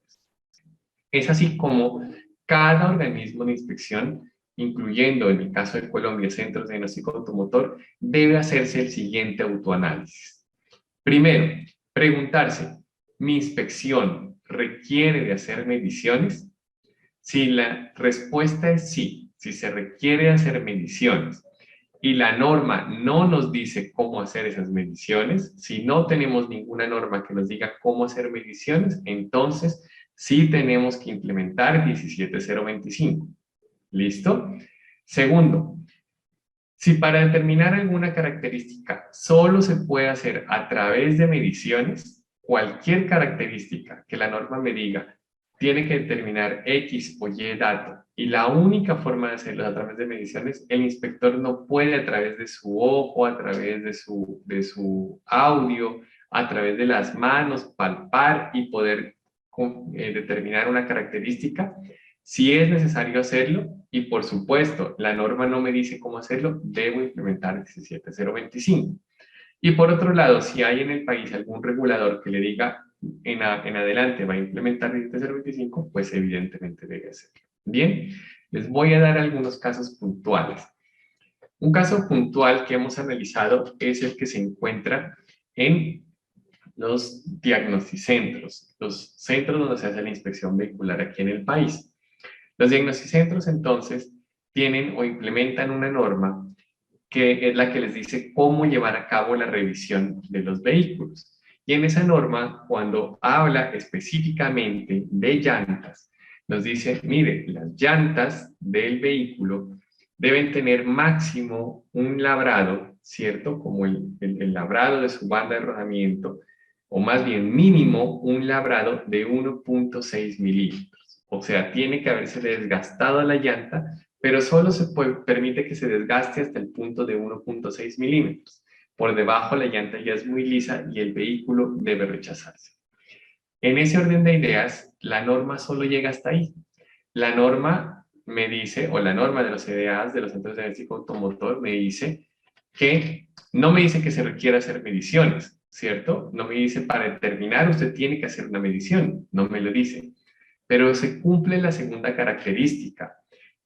Es así como cada organismo de inspección, incluyendo en el caso de Colombia Centros de Diagnóstico Automotor, debe hacerse el siguiente autoanálisis. Primero, preguntarse, ¿mi inspección requiere de hacer mediciones? Si la respuesta es sí, si se requiere hacer mediciones y la norma no nos dice cómo hacer esas mediciones, si no tenemos ninguna norma que nos diga cómo hacer mediciones, entonces sí tenemos que implementar 17025. ¿Listo? Segundo, Si para determinar alguna característica solo se puede hacer a través de mediciones, cualquier característica que la norma me diga tiene que determinar X o Y dato y la única forma de hacerlo es a través de mediciones, el inspector no puede a través de su ojo, a través de su audio, a través de las manos, palpar y poder determinar una característica. Si es necesario hacerlo, y por supuesto la norma no me dice cómo hacerlo, debo implementar 17025. Y por otro lado, si hay en el país algún regulador que le diga en adelante va a implementar 17025, pues evidentemente debe hacerlo. Bien, les voy a dar algunos casos puntuales. Un caso puntual que hemos analizado es el que se encuentra en los diagnosticentros, los centros donde se hace la inspección vehicular aquí en el país. Los diagnosticentros entonces tienen o implementan una norma que es la que les dice cómo llevar a cabo la revisión de los vehículos. Y en esa norma, cuando habla específicamente de llantas, nos dice, mire, las llantas del vehículo deben tener máximo un labrado, ¿cierto? Como el labrado de su banda de rodamiento, o más bien mínimo un labrado de 1.6 milímetros. O sea, tiene que haberse desgastado la llanta, pero solo se permite que se desgaste hasta el punto de 1.6 milímetros. Por debajo la llanta ya es muy lisa y el vehículo debe rechazarse. En ese orden de ideas, la norma solo llega hasta ahí. La norma me dice, o la norma de los CDAs, de los centros de diagnóstico automotor, me dice que no me dice que se requiera hacer mediciones, ¿cierto? No me dice para determinar usted tiene que hacer una medición, no me lo dice. Pero se cumple la segunda característica.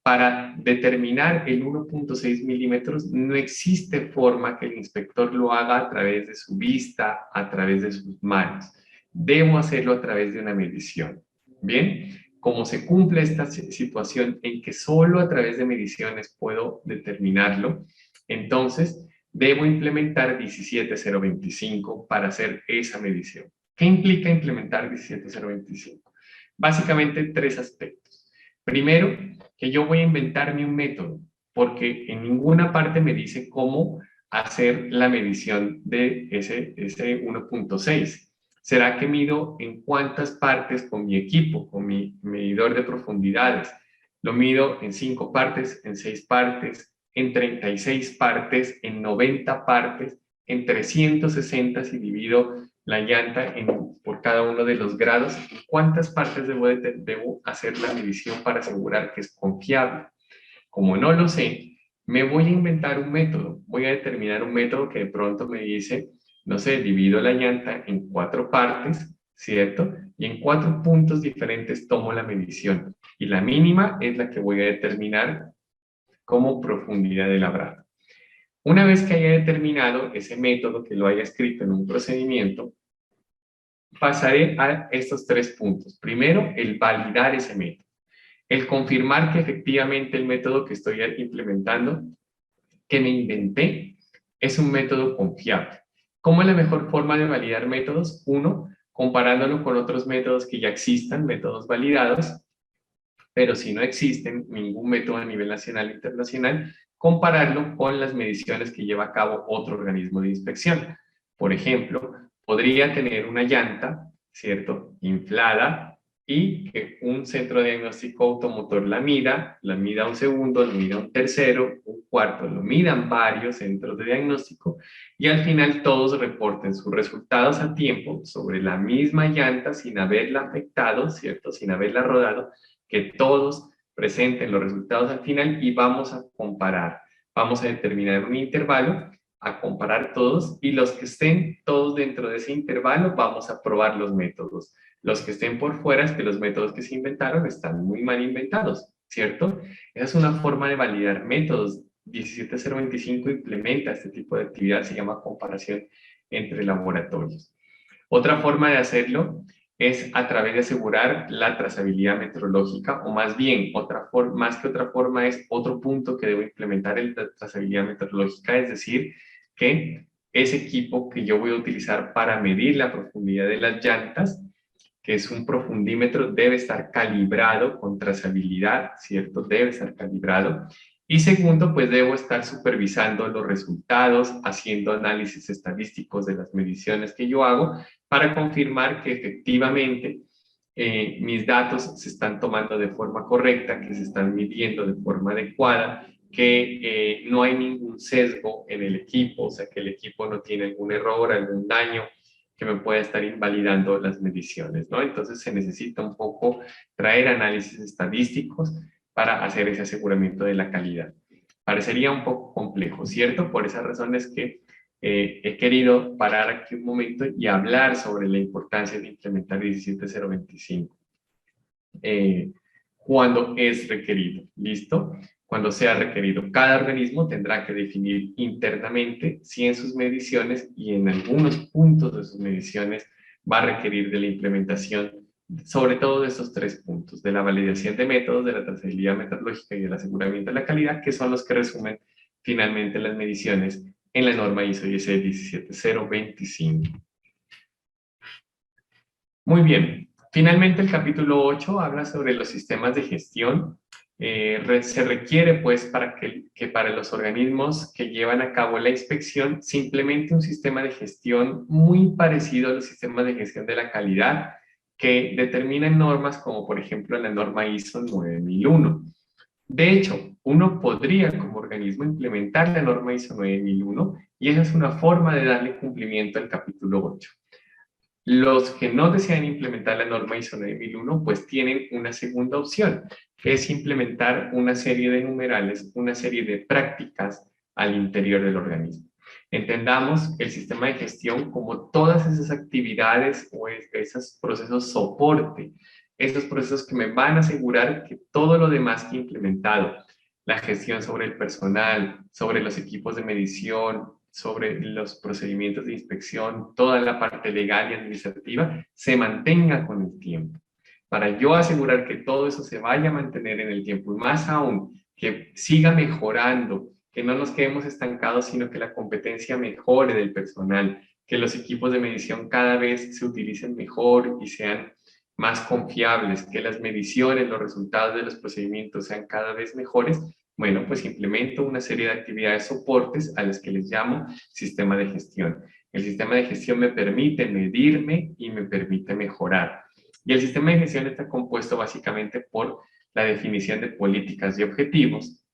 Para determinar el 1.6 milímetros no existe forma que el inspector lo haga a través de su vista, a través de sus manos. Debo hacerlo a través de una medición. Bien, como se cumple esta situación en que solo a través de mediciones puedo determinarlo, entonces debo implementar 17025 para hacer esa medición. ¿Qué implica implementar 17025? Básicamente tres aspectos. Primero, que yo voy a inventarme un método, porque en ninguna parte me dice cómo hacer la medición de ese 1.6. ¿Será que mido en cuántas partes con mi equipo, con mi medidor de profundidades? Lo mido en 5 partes, en 6 partes, en 36 partes, en 90 partes, en 360 si divido la llanta por cada uno de los grados. ¿Cuántas partes debo hacer la medición para asegurar que es confiable? Como no lo sé, me voy a inventar un método. Voy a determinar un método que de pronto me dice, no sé, divido la llanta en 4 partes, ¿cierto? Y en 4 puntos diferentes tomo la medición. Y la mínima es la que voy a determinar como profundidad de labrado. Una vez que haya determinado ese método, que lo haya escrito en un procedimiento, pasaré a estos 3 puntos. Primero, el validar ese método. El confirmar que efectivamente el método que estoy implementando, que me inventé, es un método confiable. ¿Cómo es la mejor forma de validar métodos? Uno, comparándolo con otros métodos que ya existan, métodos validados, pero si no existen ningún método a nivel nacional e internacional, compararlo con las mediciones que lleva a cabo otro organismo de inspección. Por ejemplo, podría tener una llanta, ¿cierto?, inflada, y que un centro de diagnóstico automotor la mida un segundo, la mida un tercero, un cuarto, lo midan varios centros de diagnóstico, y al final todos reporten sus resultados a tiempo sobre la misma llanta sin haberla afectado, ¿cierto?, sin haberla rodado, que todos presenten los resultados al final y vamos a comparar. Vamos a determinar un intervalo, a comparar todos, y los que estén todos dentro de ese intervalo vamos a probar los métodos. Los que estén por fuera es que los métodos que se inventaron están muy mal inventados, ¿cierto? Esa es una forma de validar métodos. 17025 implementa este tipo de actividad, se llama comparación entre laboratorios. Otra forma de hacerlo es a través de asegurar la trazabilidad metrológica, o más bien, más que otra forma, es otro punto que debo implementar en la trazabilidad metrológica, es decir, que ese equipo que yo voy a utilizar para medir la profundidad de las llantas, que es un profundímetro, debe estar calibrado con trazabilidad, ¿cierto? Debe estar calibrado, Y segundo, pues debo estar supervisando los resultados, haciendo análisis estadísticos de las mediciones que yo hago para confirmar que efectivamente mis datos se están tomando de forma correcta, que se están midiendo de forma adecuada, que no hay ningún sesgo en el equipo, o sea, que el equipo no tiene algún error, algún daño que me pueda estar invalidando las mediciones, ¿no? Entonces se necesita un poco traer análisis estadísticos para hacer ese aseguramiento de la calidad. Parecería un poco complejo, ¿cierto? Por esas razones que he querido parar aquí un momento y hablar sobre la importancia de implementar 17025 cuando es requerido, ¿listo? Cuando sea requerido. Cada organismo tendrá que definir internamente si en sus mediciones y en algunos puntos de sus mediciones va a requerir de la implementación, sobre todo de estos tres puntos, de la validación de métodos, de la trazabilidad metodológica y del aseguramiento de la calidad, que son los que resumen finalmente las mediciones en la norma ISO IEC 17025. Muy bien. Finalmente, el capítulo 8 habla sobre los sistemas de gestión. Se requiere, pues, que para los organismos que llevan a cabo la inspección, se implemente un sistema de gestión muy parecido a los sistemas de gestión de la calidad que determinan normas como, por ejemplo, la norma ISO 9001. De hecho, uno podría como organismo implementar la norma ISO 9001 y esa es una forma de darle cumplimiento al capítulo 8. Los que no desean implementar la norma ISO 9001, pues tienen una segunda opción, que es implementar una serie de numerales, una serie de prácticas al interior del organismo. Entendamos el sistema de gestión como todas esas actividades o esos procesos soporte, esos procesos que me van a asegurar que todo lo demás que he implementado, la gestión sobre el personal, sobre los equipos de medición, sobre los procedimientos de inspección, toda la parte legal y administrativa, se mantenga con el tiempo. Para yo asegurar que todo eso se vaya a mantener en el tiempo y más aún, que siga mejorando, que no nos quedemos estancados, sino que la competencia mejore del personal, que los equipos de medición cada vez se utilicen mejor y sean más confiables, que las mediciones, los resultados de los procedimientos sean cada vez mejores. Bueno, pues implemento una serie de actividades soportes a las que les llamo sistema de gestión. El sistema de gestión me permite medirme y me permite mejorar. Y el sistema de gestión está compuesto básicamente por la definición de políticas y objetivos,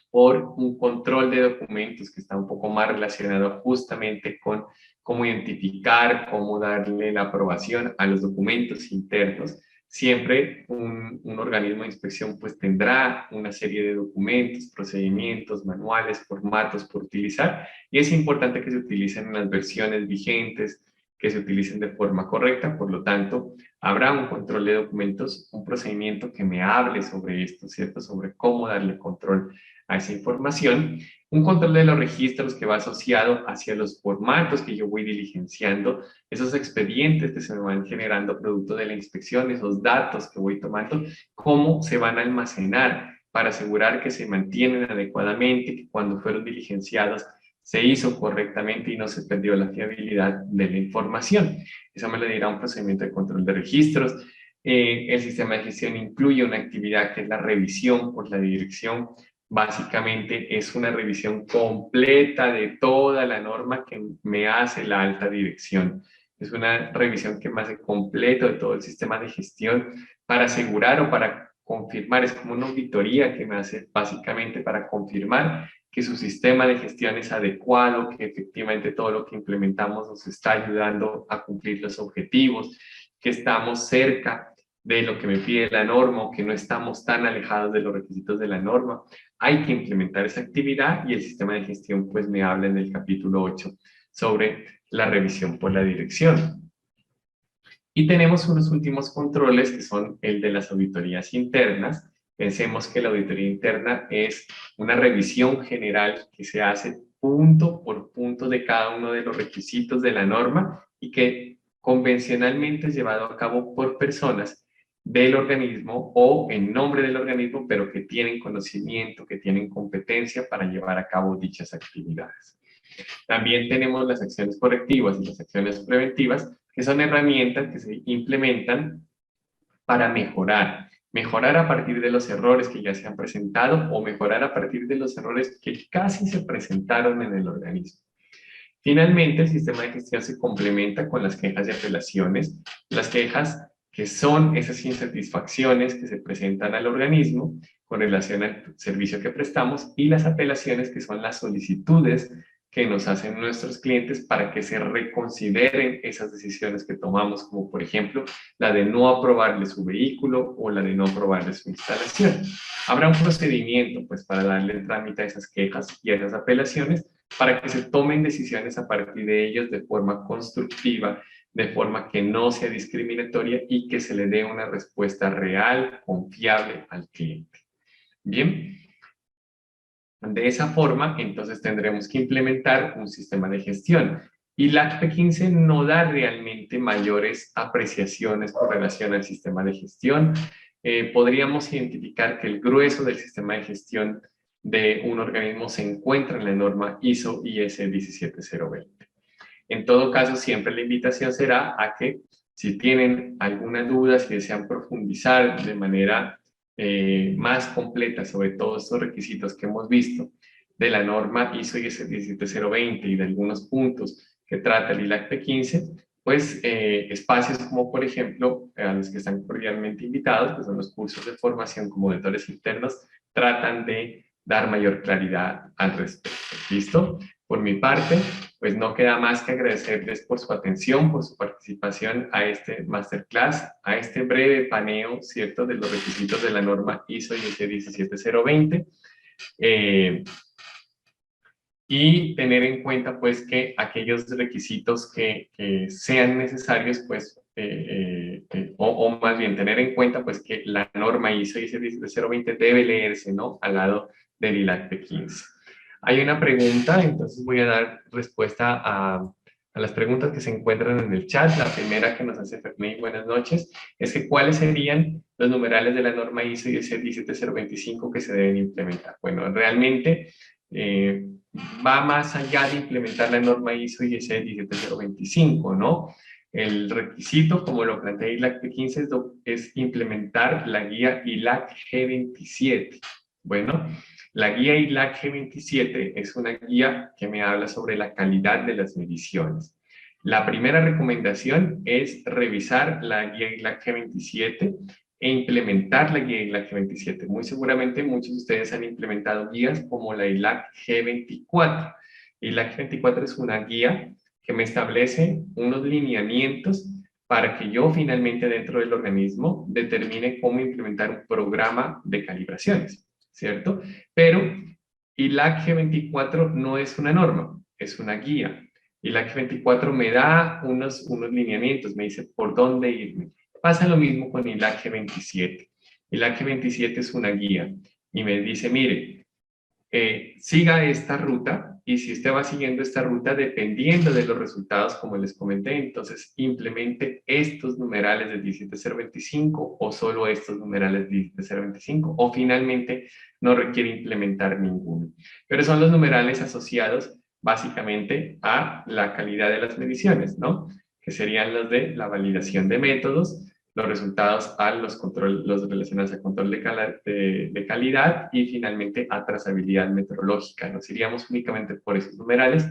por un control de documentos que está un poco más relacionado justamente con cómo identificar, cómo darle la aprobación a los documentos internos. Siempre un organismo de inspección pues tendrá una serie de documentos, procedimientos, manuales, formatos por utilizar y es importante que se utilicen en las versiones vigentes, que se utilicen de forma correcta, por lo tanto, habrá un control de documentos, un procedimiento que me hable sobre esto, ¿cierto? Sobre cómo darle control a esa información, un control de los registros que va asociado hacia los formatos que yo voy diligenciando, esos expedientes que se me van generando producto de la inspección, esos datos que voy tomando, cómo se van a almacenar para asegurar que se mantienen adecuadamente, que cuando fueron diligenciados se hizo correctamente y no se perdió la fiabilidad de la información. Eso me lo dirá un procedimiento de control de registros. El sistema de gestión incluye una actividad que es la revisión por la dirección. Básicamente es una revisión completa de toda la norma que me hace la alta dirección. Es una revisión que me hace completo de todo el sistema de gestión para asegurar o para confirmar, es como una auditoría que me hace básicamente para confirmar que su sistema de gestión es adecuado, que efectivamente todo lo que implementamos nos está ayudando a cumplir los objetivos, que estamos cerca de lo que me pide la norma o que no estamos tan alejados de los requisitos de la norma. Hay que implementar esa actividad y el sistema de gestión pues me habla en el capítulo 8 sobre la revisión por la dirección. Y tenemos unos últimos controles que son el de las auditorías internas. Pensemos que la auditoría interna es una revisión general que se hace punto por punto de cada uno de los requisitos de la norma y que convencionalmente es llevado a cabo por personas del organismo o en nombre del organismo, pero que tienen conocimiento, que tienen competencia para llevar a cabo dichas actividades. También tenemos las acciones correctivas y las acciones preventivas, que son herramientas que se implementan para mejorar, mejorar a partir de los errores que ya se han presentado o mejorar a partir de los errores que casi se presentaron en el organismo. Finalmente, el sistema de gestión se complementa con las quejas y apelaciones. Las quejas, que son esas insatisfacciones que se presentan al organismo con relación al servicio que prestamos, y las apelaciones, que son las solicitudes que nos hacen nuestros clientes para que se reconsideren esas decisiones que tomamos, como por ejemplo la de no aprobarle su vehículo o la de no aprobarle su instalación. Habrá un procedimiento pues para darle trámite a esas quejas y a esas apelaciones, para que se tomen decisiones a partir de ellos de forma constructiva, de forma que no sea discriminatoria y que se le dé una respuesta real, confiable al cliente. Bien, de esa forma, entonces tendremos que implementar un sistema de gestión. Y la P15 no da realmente mayores apreciaciones con relación al sistema de gestión. Podríamos identificar que el grueso del sistema de gestión de un organismo se encuentra en la norma ISO/IEC 17020. En todo caso, siempre la invitación será a que, si tienen alguna duda, si desean profundizar de manera más completa sobre todos estos requisitos que hemos visto de la norma ISO/IEC 17020 y de algunos puntos que trata el ILAC P15, pues espacios como, por ejemplo, a los que están cordialmente invitados, que son los cursos de formación como auditores internos, tratan de dar mayor claridad al respecto. ¿Listo? Por mi parte, pues no queda más que agradecerles por su atención, por su participación a este masterclass, a este breve paneo, ¿cierto?, de los requisitos de la norma ISO/IEC 17020. Y tener en cuenta, pues, que aquellos requisitos que sean necesarios, pues, o más bien tener en cuenta, pues, que la norma ISO/IEC 17020 debe leerse, ¿no?, al lado del ILAC P15. Hay una pregunta, entonces voy a dar respuesta a las preguntas que se encuentran en el chat. La primera que nos hace Ferney, buenas noches, es que ¿cuáles serían los numerales de la norma ISO/IEC 17025 que se deben implementar? Bueno, realmente va más allá de implementar la norma ISO/IEC 17025, ¿no? El requisito, como lo plantea ILAC P15, es implementar la guía ILAC G27. Bueno, la guía ILAC G27 es una guía que me habla sobre la calidad de las mediciones. La primera recomendación es revisar la guía ILAC G27 e implementar la guía ILAC G27. Muy seguramente muchos de ustedes han implementado guías como la ILAC G24. ILAC G24 es una guía que me establece unos lineamientos para que yo finalmente dentro del organismo determine cómo implementar un programa de calibraciones, ¿cierto? Pero ILAC G24 no es una norma, es una guía. ILAC G24 me da unos lineamientos, me dice por dónde irme. Pasa lo mismo con ILAC G27. ILAC G27 es una guía y me dice, mire, siga esta ruta, y si usted va siguiendo esta ruta, dependiendo de los resultados, como les comenté, entonces implemente estos numerales del 17025 o solo estos numerales del 17025, o finalmente no requiere implementar ninguno. Pero son los numerales asociados básicamente a la calidad de las mediciones, ¿no? Que serían los de la validación de métodos, los resultados a los relacionados a control de calidad y finalmente a trazabilidad meteorológica. Nos iríamos únicamente por esos numerales.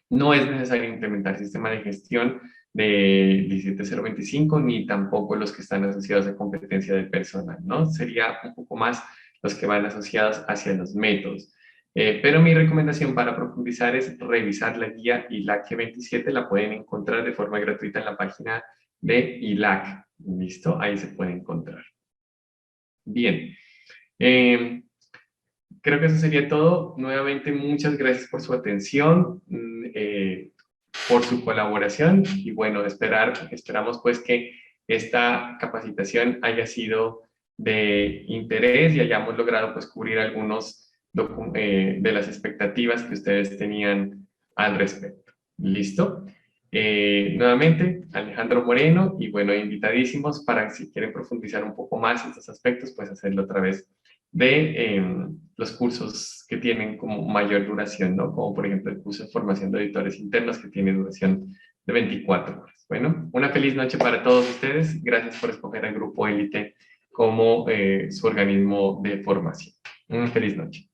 No es necesario implementar sistema de gestión de 17025 ni tampoco los que están asociados a competencia de personal, ¿no? Sería un poco más los que van asociados hacia los métodos. Pero mi recomendación para profundizar es revisar la guía ILAC G27, la pueden encontrar de forma gratuita en la página de ILAC. ¿Listo? Ahí se puede encontrar. Bien. Creo que eso sería todo. Nuevamente, muchas gracias por su atención, por su colaboración y bueno, esperamos pues que esta capacitación haya sido de interés y hayamos logrado pues cubrir algunos de las expectativas que ustedes tenían al respecto. ¿Listo? Nuevamente, Alejandro Moreno, y bueno, invitadísimos para si quieren profundizar un poco más en estos aspectos, pues hacerlo a través de los cursos que tienen como mayor duración, ¿no? Como por ejemplo el curso de formación de auditores internos que tiene duración de 24 horas. Bueno, una feliz noche para todos ustedes. Gracias por escoger al grupo Élite como su organismo de formación. Una feliz noche.